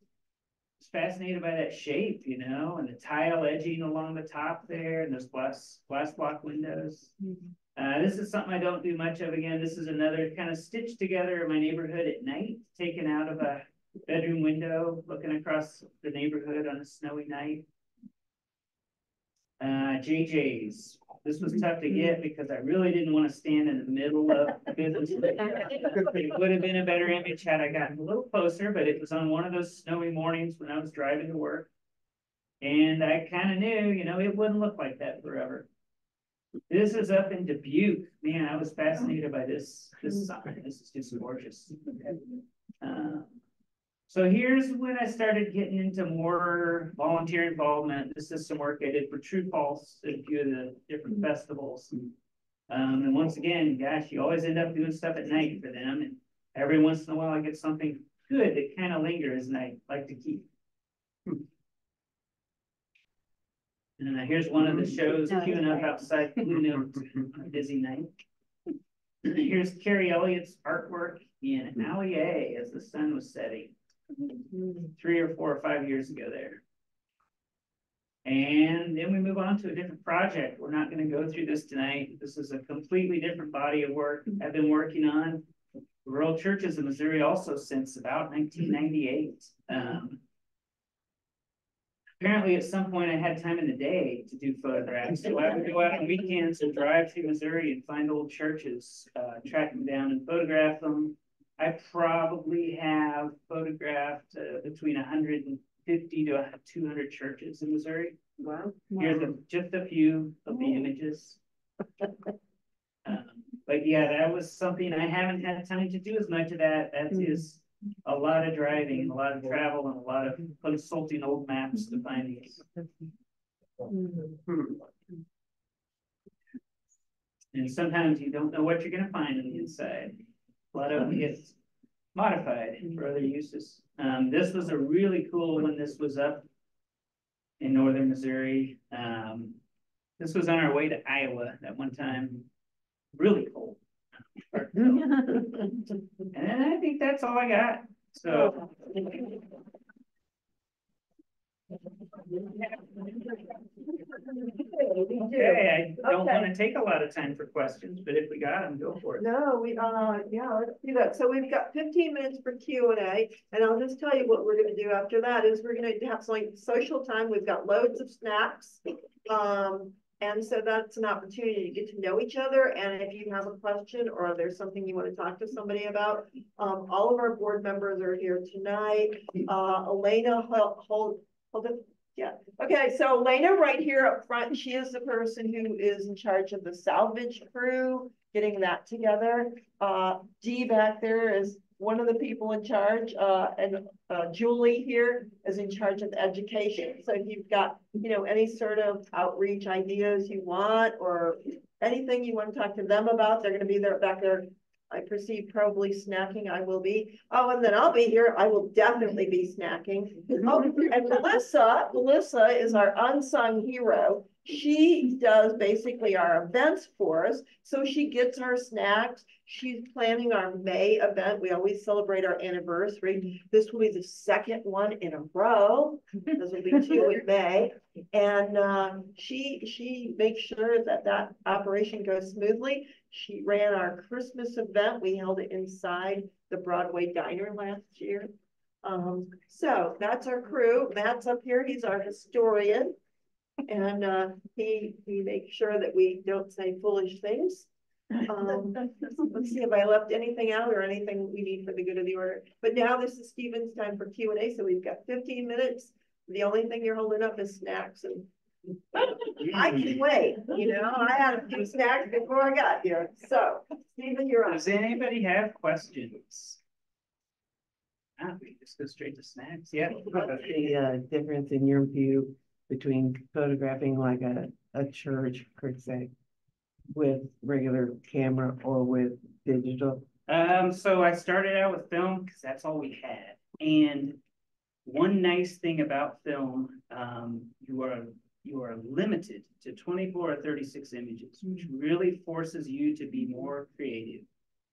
Just fascinated by that shape, you know, and the tile edging along the top there, and those glass block windows. This is something I don't do much of. Again, this is another kind of stitched together my neighborhood at night, taken out of a bedroom window, looking across the neighborhood on a snowy night. JJ's. This was tough to get because I really didn't want to stand in the middle of the business. It would have been a better image had I gotten a little closer, but it was on one of those snowy mornings when I was driving to work. And I kind of knew, you know, it wouldn't look like that forever. This is up in Dubuque. Man, I was fascinated by this sign. This is just gorgeous. So here's when I started getting into more volunteer involvement. This is some work I did for True Pulse at a few of the different festivals. And once again, gosh, you always end up doing stuff at night for them. And every once in a while I get something good that kind of lingers and I like to keep. And here's one of the shows queuing up outside Blue Note on a busy night. Here's Carrie Elliott's artwork in Alley A as the sun was setting. 3 or 4 or 5 years ago there. And then we move on to a different project. We're not going to go through this tonight. This is a completely different body of work I've been working on rural churches in Missouri also since about 1998. Apparently at some point I had time in the day to do photographs. So I would go out on weekends and drive through Missouri and find old churches, track them down and photograph them. I probably have photographed between 150 to 200 churches in Missouri. Wow. Here's just a few of the images. But yeah, that was something I haven't had time to do as much of that. That is a lot of driving, a lot of travel, and a lot of consulting old maps to find these. And sometimes you don't know what you're going to find on the inside. A lot of them get modified for other uses. This was a really cool one. This was up in northern Missouri. This was on our way to Iowa at one time. Really cold. And I think that's all I got. So. Okay, I don't want to take a lot of time for questions, but if we got them, go for it. No, yeah, let's do that. So we've got 15 minutes for Q&A, and I'll just tell you what we're going to do after that is we're going to have some like social time. We've got loads of snacks. And so that's an opportunity to get to know each other. And if you have a question or there's something you want to talk to somebody about, all of our board members are here tonight. Elena, hold it. Yeah. Okay. So Elena right here up front, she is the person who is in charge of the salvage crew, getting that together. Dee back there is one of the people in charge, and Julie here is in charge of education. So if you've got, you know, any sort of outreach ideas you want or anything you want to talk to them about, they're going to be there back there. I perceive probably snacking. I will be. Oh, and then I'll be here. I will definitely be snacking. Oh, and Melissa is our unsung hero. She does basically our events for us. So she gets our snacks. She's planning our May event. We always celebrate our anniversary. This will be the second one in a row. This will be 2 in May. And she makes sure that that operation goes smoothly. She ran our Christmas event. We held it inside the Broadway Diner last year. So that's our crew. Matt's up here. He's our historian. And he makes sure that we don't say foolish things. Let's see if I left anything out or anything we need for the good of the order. But now this is Stephen's time for Q&A, so we've got 15 minutes. The only thing you're holding up is snacks, and I can wait. You know, I had a few snacks before I got here. So, Stephen, you're on. Does anybody have questions? We just go straight to snacks. Yeah. What's the difference in your view between photographing like a church, per se, with regular camera or with digital? So I started out with film because that's all we had. And one nice thing about film, you are limited to 24 or 36 images, which really forces you to be more creative.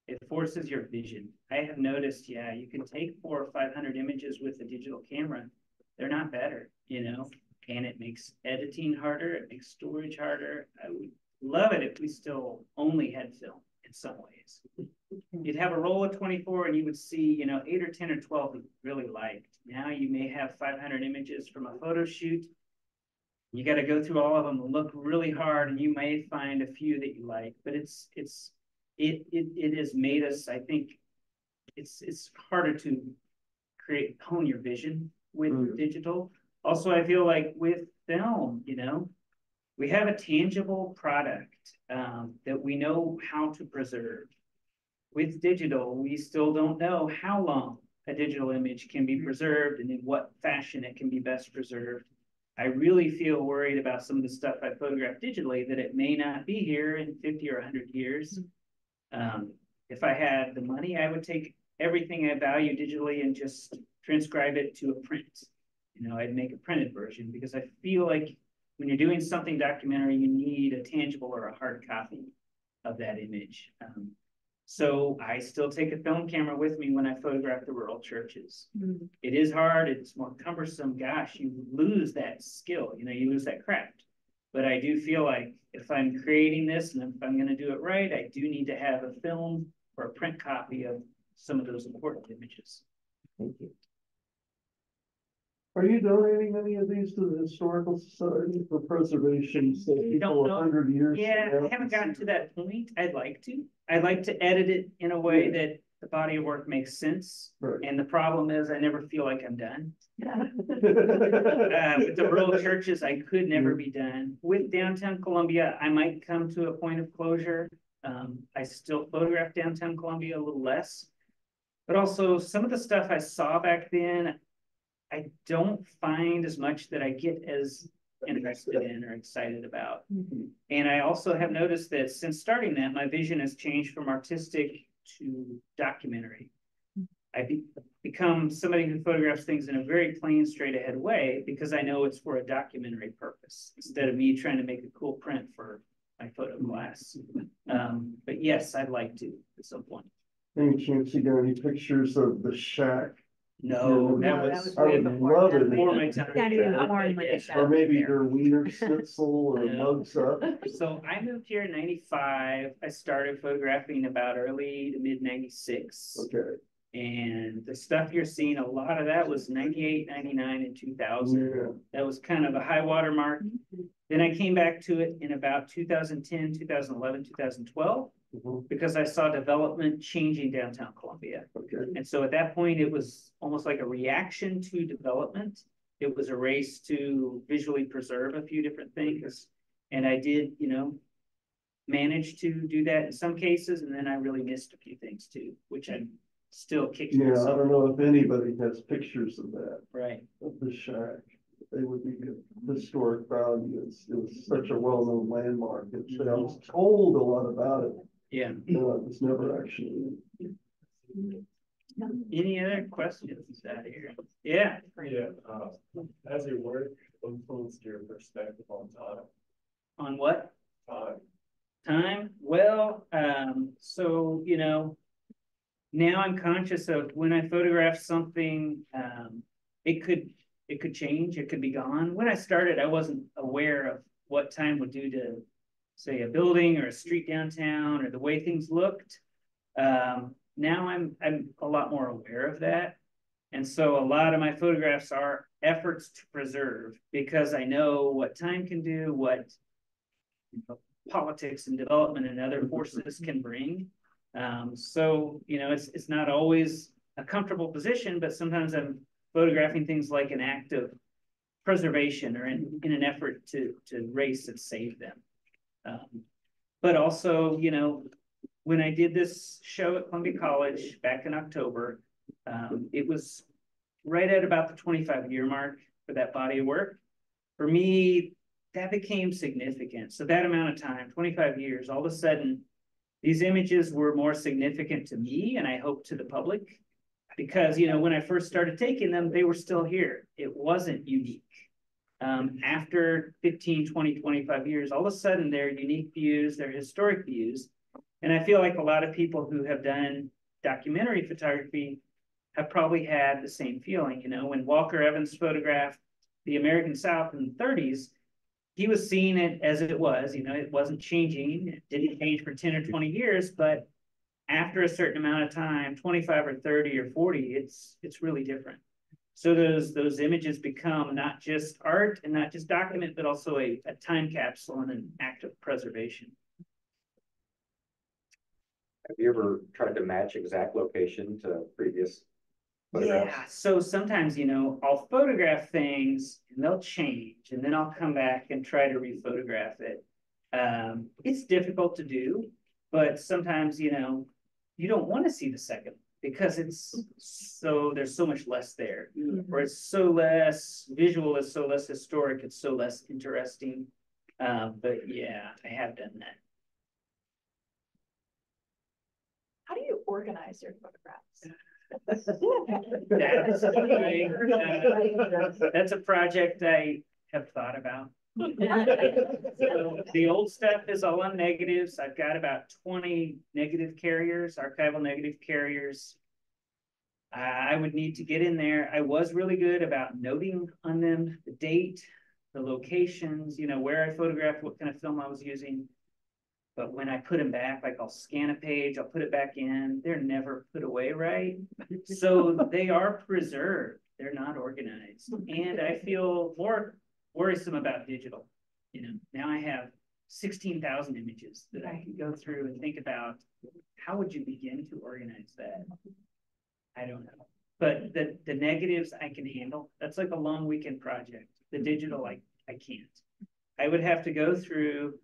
It forces your vision. I have noticed, yeah, you can take 400 or 500 images with a digital camera. They're not better, you know, and it makes editing harder. It makes storage harder. I would love it if we still only had film in some ways. You'd have a roll of 24 and you would see, you know, 8 or 10 or 12 you really liked. Now you may have 500 images from a photo shoot. You got to go through all of them and look really hard, and you may find a few that you like, but it has made us, I think it's harder to hone your vision with digital. Also, I feel like with film, you know, we have a tangible product that we know how to preserve. With digital, we still don't know how long a digital image can be preserved and in what fashion it can be best preserved. I really feel worried about some of the stuff I photographed digitally that it may not be here in 50 or 100 years. If I had the money, I would take everything I value digitally and just transcribe it to a print. You know, I'd make a printed version because I feel like when you're doing something documentary, you need a tangible or a hard copy of that image. So I still take a film camera with me when I photograph the rural churches. It is hard, it's more cumbersome. Gosh, you lose that skill, you know, you lose that craft. But I do feel like if I'm creating this and if I'm going to do it right, I do need to have a film or a print copy of some of those important images. Thank you. Are you donating any of these to the Historical Society for preservation, so people 100 years? Yeah, I haven't gotten to that point. I'd like to. I'd like to edit it in a way that the body of work makes sense. Right. And the problem is I never feel like I'm done. With the rural churches, I could never be done. With downtown Columbia, I might come to a point of closure. I still photograph downtown Columbia a little less. But also some of the stuff I saw back then, I don't find as much that I get as interested in or excited about. And I also have noticed that since starting that, my vision has changed from artistic to documentary. I've become somebody who photographs things in a very plain, straight ahead way because I know it's for a documentary purpose instead of me trying to make a cool print for my photo class. But yes, I'd like to at some point. Any chance you got any pictures of the shack? No, that was I would love it. before my time. Or maybe your wiener schnitzel or mugs up. So I moved here in 95. I started photographing about early to mid 96. Okay. And the stuff you're seeing, a lot of that was 98, 99, and 2000. Yeah. That was kind of a high water mark. Then I came back to it in about 2010, 2011, 2012. Because I saw development changing downtown Columbia. Okay. And so at that point, it was almost like a reaction to development. It was a race to visually preserve a few different things. And I did, you know, manage to do that in some cases. And then I really missed a few things too, which I'm still kicking myself. I don't know if anybody has pictures of that. Right. Of the shack. They would be historic value. It was such a well-known landmark. I was told a lot about it. Yeah. No, it was never actually. Any other questions out here? Yeah. Yeah. Has your work influenced your perspective on time? now I'm conscious of when I photograph something, it could change, it could be gone. When I started, I wasn't aware of what time would do to, say, a building or a street downtown or the way things looked. Now I'm a lot more aware of that. And so a lot of my photographs are efforts to preserve because I know what time can do, what politics and development and other forces can bring. So, it's not always a comfortable position, but sometimes I'm photographing things like an act of preservation or in an effort to race and save them. But also, when I did this show at Columbia College back in October, it was right at about the 25-year mark for that body of work. For me, that became significant. So that amount of time, 25 years, all of a sudden, these images were more significant to me and I hope to the public because, when I first started taking them, they were still here. It wasn't unique. After 15, 20, 25 years, all of a sudden they're unique views, they're historic views. And I feel like a lot of people who have done documentary photography have probably had the same feeling. When Walker Evans photographed the American South in the 30s, he was seeing it as it was, it wasn't changing. It didn't change for 10 or 20 years, but after a certain amount of time, 25 or 30 or 40, it's really different. So those images become not just art and not just document, but also a time capsule and an act of preservation. Have you ever tried to match exact location to previous photographs? Yeah, so sometimes, I'll photograph things and they'll change and then I'll come back and try to rephotograph it. It's difficult to do, but sometimes, you don't want to see the second because there's so much less there, or it's so less visual, it's so less historic, it's so less interesting. But yeah, I have done that. How do you organize your photographs? That's a project I have thought about. So the old stuff is all on negatives. I've got about 20 negative carriers, archival negative carriers. I would need to get in there. I was really good about noting on them the date, the locations, where I photographed, what kind of film I was using. But when I put them back, like I'll scan a page, I'll put it back in, they're never put away right. So they are preserved. They're not organized. And I feel more worrisome about digital. Now I have 16,000 images that I can go through and think about. How would you begin to organize that? I don't know. But the negatives I can handle. That's like a long weekend project. The digital, I can't. I would have to go through,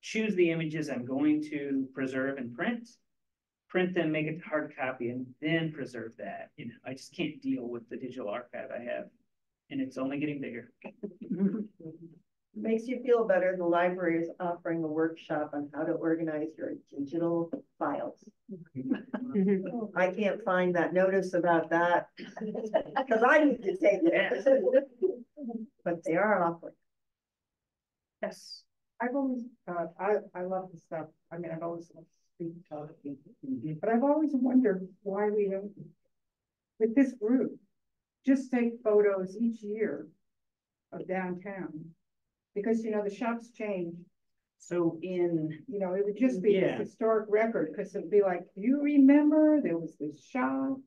choose the images I'm going to preserve and print them, make it hard copy, and then preserve that. I just can't deal with the digital archive I have, and it's only getting bigger. Makes you feel better. The library is offering a workshop on how to organize your digital files. I can't find that notice about that because I need to take it, but they are offering. Yes. I've always, I love the stuff. I mean, I've always loved street photography, but I've always wondered why we don't, with this group, just take photos each year of downtown. Because, the shops change. So it would just be a historic record because it'd be like, do you remember there was this shop?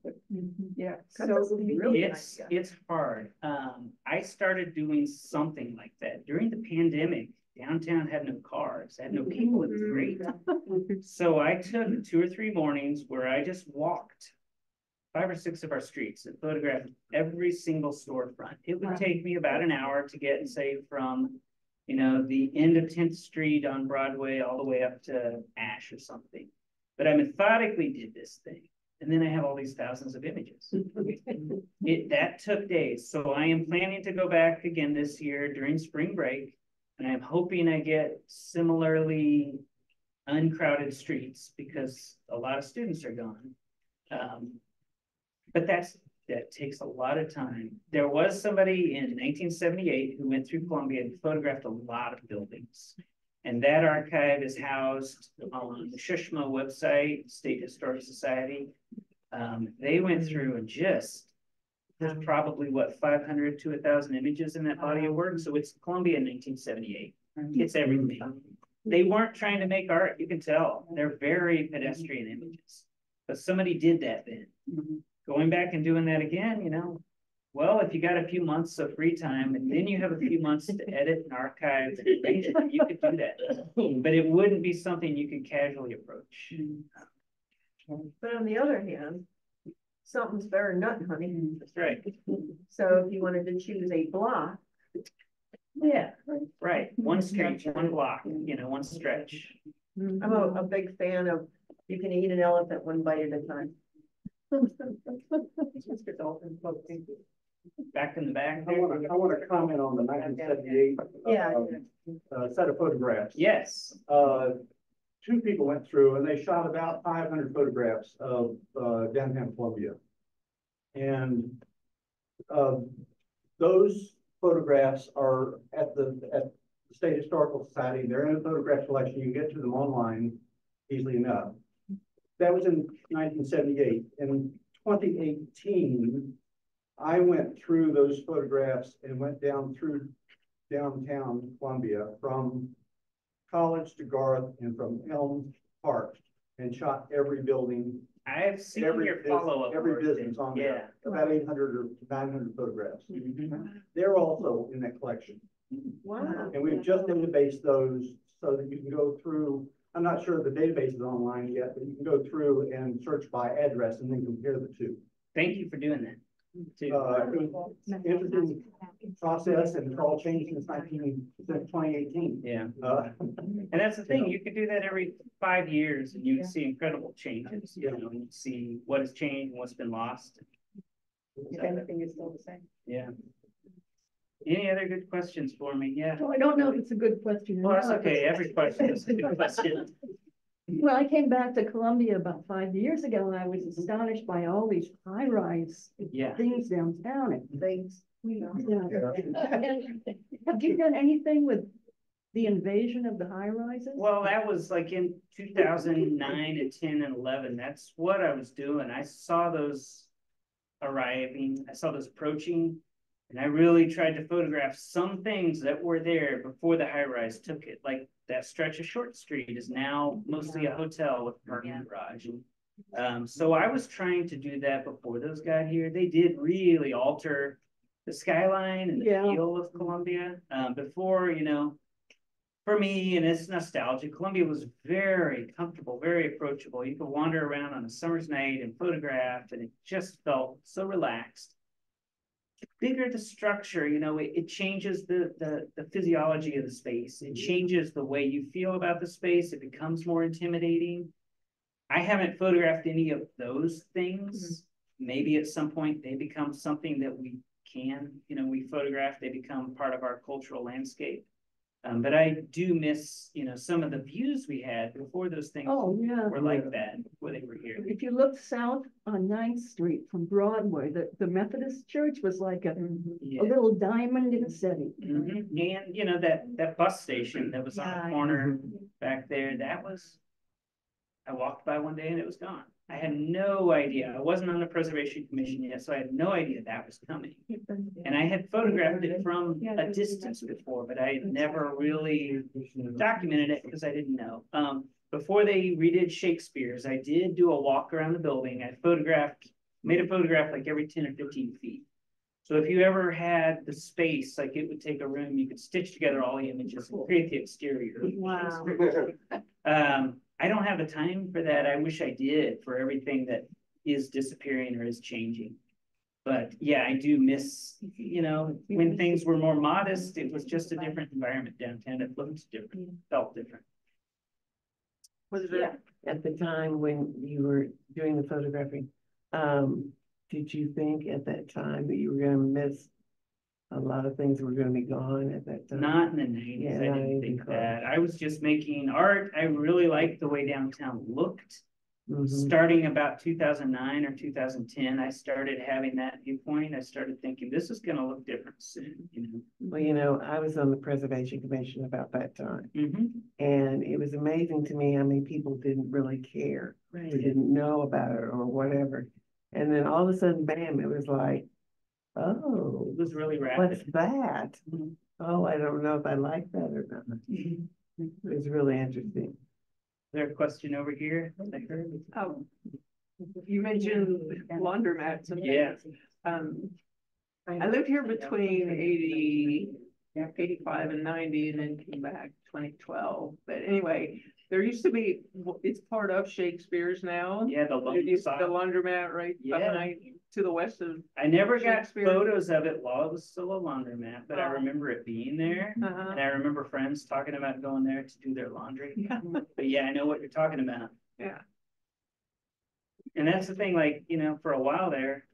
Yeah. So it's hard. I started doing something like that during the pandemic. Downtown had no cars, had no people. It was great. So I took 2 or 3 mornings where I just walked 5 or 6 of our streets and photographed every single storefront. It would take me about an hour to get, say, from the end of 10th Street on Broadway all the way up to Ash or something. But I methodically did this thing. And then I have all these thousands of images. That took days. So I am planning to go back again this year during spring break. And I'm hoping I get similarly uncrowded streets because a lot of students are gone. But that takes a lot of time. There was somebody in 1978 who went through Columbia and photographed a lot of buildings. And that archive is housed on the CoMo website, State Historic Society. They went through and there's probably what, 500 to 1,000 images in that body of work. So it's Columbia in 1978. It's everything. They weren't trying to make art, you can tell. They're very pedestrian images. But somebody did that then. Going back and doing that again, you know, well, if you got a few months of free time and then you have a few months to edit and archive, and you could do that. But it wouldn't be something you could casually approach. But on the other hand, something's better than nothing, honey. That's right. So if you wanted to choose a block, Yeah, right. One street, one block, you know, one stretch. I'm a big fan of, you can eat an elephant one bite at a time. Back in the back I there. want to comment on the 1978 Yeah. set of photographs. Yes. Two people went through and they shot about 500 photographs of downtown Columbia. And those photographs are at the State Historical Society. They're in a photograph collection. You can get to them online easily enough. That was in 1978. In 2018, I went through those photographs and went down through downtown Columbia from College to Garth and from Elm Park and shot every building. I've seen your follow-up. Every work business then. on there, about 800 or 900 photographs. Mhm. They're also in that collection. Wow. And we've just databased those so that you can go through, I'm not sure the database is online yet, but you can go through and search by address and then compare the two. Thank you for doing that. Too. It was an interesting process and it's all changed since 2018. Yeah. And And that's the thing, you could do that every 5 years and you'd see incredible changes, you know, and you'd see what has changed and what's been lost. If anything is still the same. Yeah. Any other good questions for me? Yeah. Well, I don't know if it's a good question. or Well, that's not. okay. Every question is a good question. Well, I came back to Columbia about 5 years ago and I was astonished by all these high-rise Yeah. things downtown and things. Yeah. And have you done anything with the invasion of the high-rises? Well, that was like in 2009 and 10 and 11. That's what I was doing. I saw those arriving. I saw those approaching. And I really tried to photograph some things that were there before the high rise took it. Like that stretch of Short Street is now mostly a hotel with a parking garage. So I was trying to do that before those got here. They did really alter the skyline and the feel of Columbia. Before, you know, for me, and it's nostalgic, Columbia was very comfortable, very approachable. You could wander around on a summer's night and photograph, and it just felt so relaxed. Bigger the structure, you know, it changes the physiology of the space. It changes the way you feel about the space. It becomes more intimidating. I haven't photographed any of those things. Maybe at some point they become something that we can, you know, we photograph, they become part of our cultural landscape. But I do miss, you know, some of the views we had before those things were like that, before they were here. If you look south on 9th Street from Broadway, the Methodist church was like a little diamond in the city. And, you know, that bus station that was on the corner back there, I walked by one day and it was gone. I had no idea. I wasn't on the Preservation Commission yet, so I had no idea that was coming. And I had photographed it from a distance before, but I had never really documented it because I didn't know. Before they redid Shakespeare's, I did do a walk around the building. I made a photograph like every 10 or 15 feet. So if you ever had the space, like it would take a room, you could stitch together all the images and create the exterior. Wow. I don't have the time for that. I wish I did, for everything that is disappearing or is changing. But yeah, I do miss, you know, when things were more modest, it was just a different environment downtown. It looked different, felt different. Was there, at the time when you were doing the photographing, did you think at that time that you were gonna miss a lot of things were gonna be gone at that time? Not in the 90s, Yeah, I didn't think that. I was just making art. I really liked the way downtown looked. Starting about 2009 or 2010, I started having that viewpoint. I started thinking, this is gonna look different soon, you know? Well, you know, I was on the Preservation Commission about that time. And it was amazing to me how many people didn't really care. They didn't know about it or whatever. And then all of a sudden, bam, it was like, oh, It was really what's rapid. that? Oh, I don't know if I like that or not. It was really interesting. Is there a question over here? I heard. Oh, you mentioned laundromats. And Yeah. I lived here between 85 and 90 and then came back 2012. But anyway, there used to be, it's part of Shakespeare's now. Yeah, the There used to be the laundry. laundromat right Yeah. behind, to the west of. I never got Shakespeare. photos of it while it was still a laundromat, but I Oh. remember it being there. Uh-huh. And I remember friends talking about going there to do their laundry. Yeah. But yeah, I know what you're talking about. Yeah. And that's the thing, like, you know, for a while there,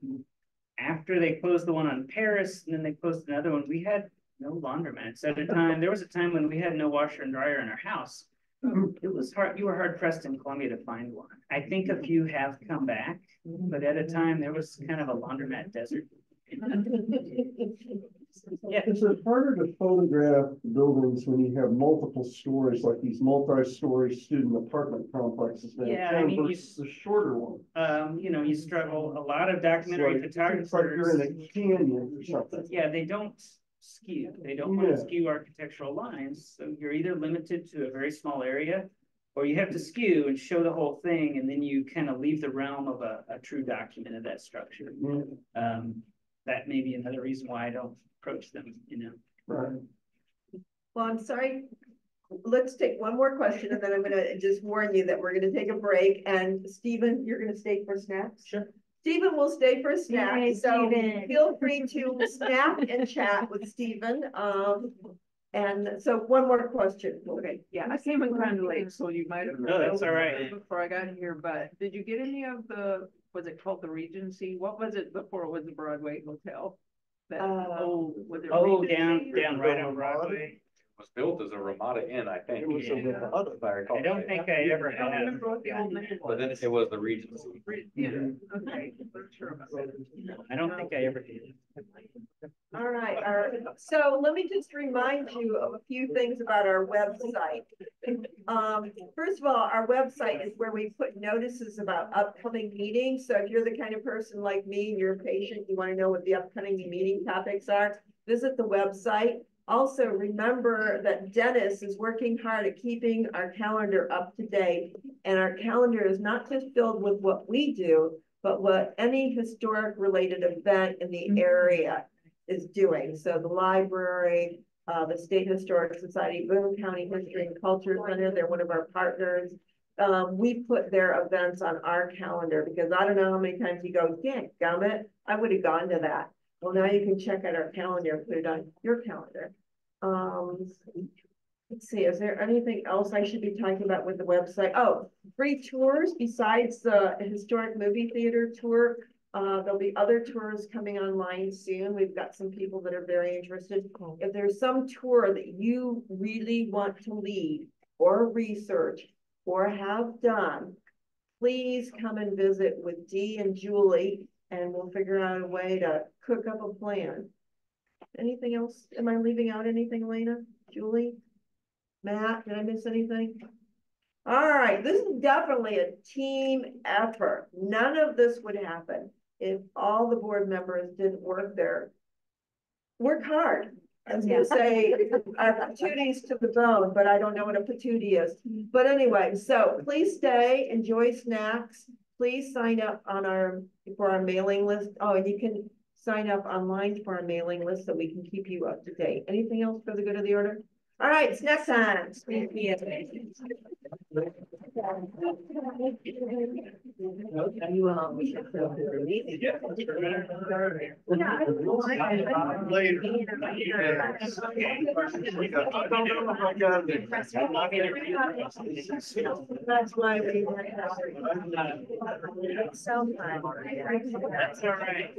after they closed the one on Paris and then they closed another one, we had no laundromats at a time. There was a time when we had no washer and dryer in our house. It was hard, you were hard pressed in Columbia to find one. I think a few have come back, but at a time there was kind of a laundromat desert. Yeah. Is it harder to photograph buildings when you have multiple stories, like these multi-story student apartment complexes now? Yeah, I mean, versus the shorter one? You know, you struggle, a lot of documentary It's like you're in photographers. a canyon or something. Yeah, they don't skew. They don't want Yeah. to skew architectural lines. So you're either limited to a very small area or you have to skew and show the whole thing. And then you kind of leave the realm of a true document of that structure. That may be another reason why I don't approach them, you know. Right. Well, I'm sorry. Let's take one more question and then I'm gonna just warn you that we're gonna take a break. And Stephen, you're gonna stay for snacks? Sure. Stephen will stay for snacks, Yay, so Stephen. feel free to snap and chat with Stephen. And so one more question. Okay, yeah, I came in kind of late, so you might have. No, that's all right. Before I got here, but did you get any of the, was it called the Regency? What was it before it was the Broadway Hotel? That old, was it Oh, Regency or- down right on Broadway. It was built as a Ramada Inn, I think. It was a Yeah. lot of fire. I don't think I ever I don't had. remember what the old name But then was. it was the Regency. Yeah, okay, not sure about that. I don't think I ever did. All right, so let me just remind you of a few things about our website. First of all, our website is where we put notices about upcoming meetings. So if you're the kind of person like me and you're a patient, you want to know what the upcoming meeting topics are, visit the website. Also, remember that Dennis is working hard at keeping our calendar up to date. And our calendar is not just filled with what we do, but what any historic related event in the area is doing. So the library, the State Historic Society, Boone County History and Culture Center, they're one of our partners. We put their events on our calendar because I don't know how many times you go, yeah, gummit, I would have gone to that. Well, now you can check out our calendar, put it on your calendar. Let's see, is there anything else I should be talking about with the website? Oh, free tours besides the historic movie theater tour. There'll be other tours coming online soon. We've got some people that are very interested. If there's some tour that you really want to lead or research or have done, please come and visit with Dee and Julie and we'll figure out a way to cook up a plan. Anything else? Am I leaving out anything, Elena? Julie? Matt, did I miss anything? All right, this is definitely a team effort. None of this would happen if all the board members didn't work hard. I was gonna say our patooties to the bone, but I don't know what a patootie is. But anyway, so please stay, enjoy snacks. Please sign up on for our mailing list. Oh, and you can sign up online for our mailing list so we can keep you up to date. Anything else for the good of the order? All right, it's next time. That's why we were. It's so fun. That's all right.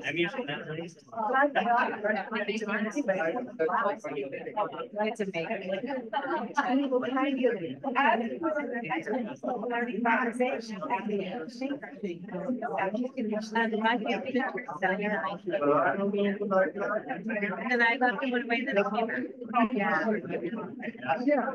I'm usually not late. It's amazing. And I love it when I came out. Yeah.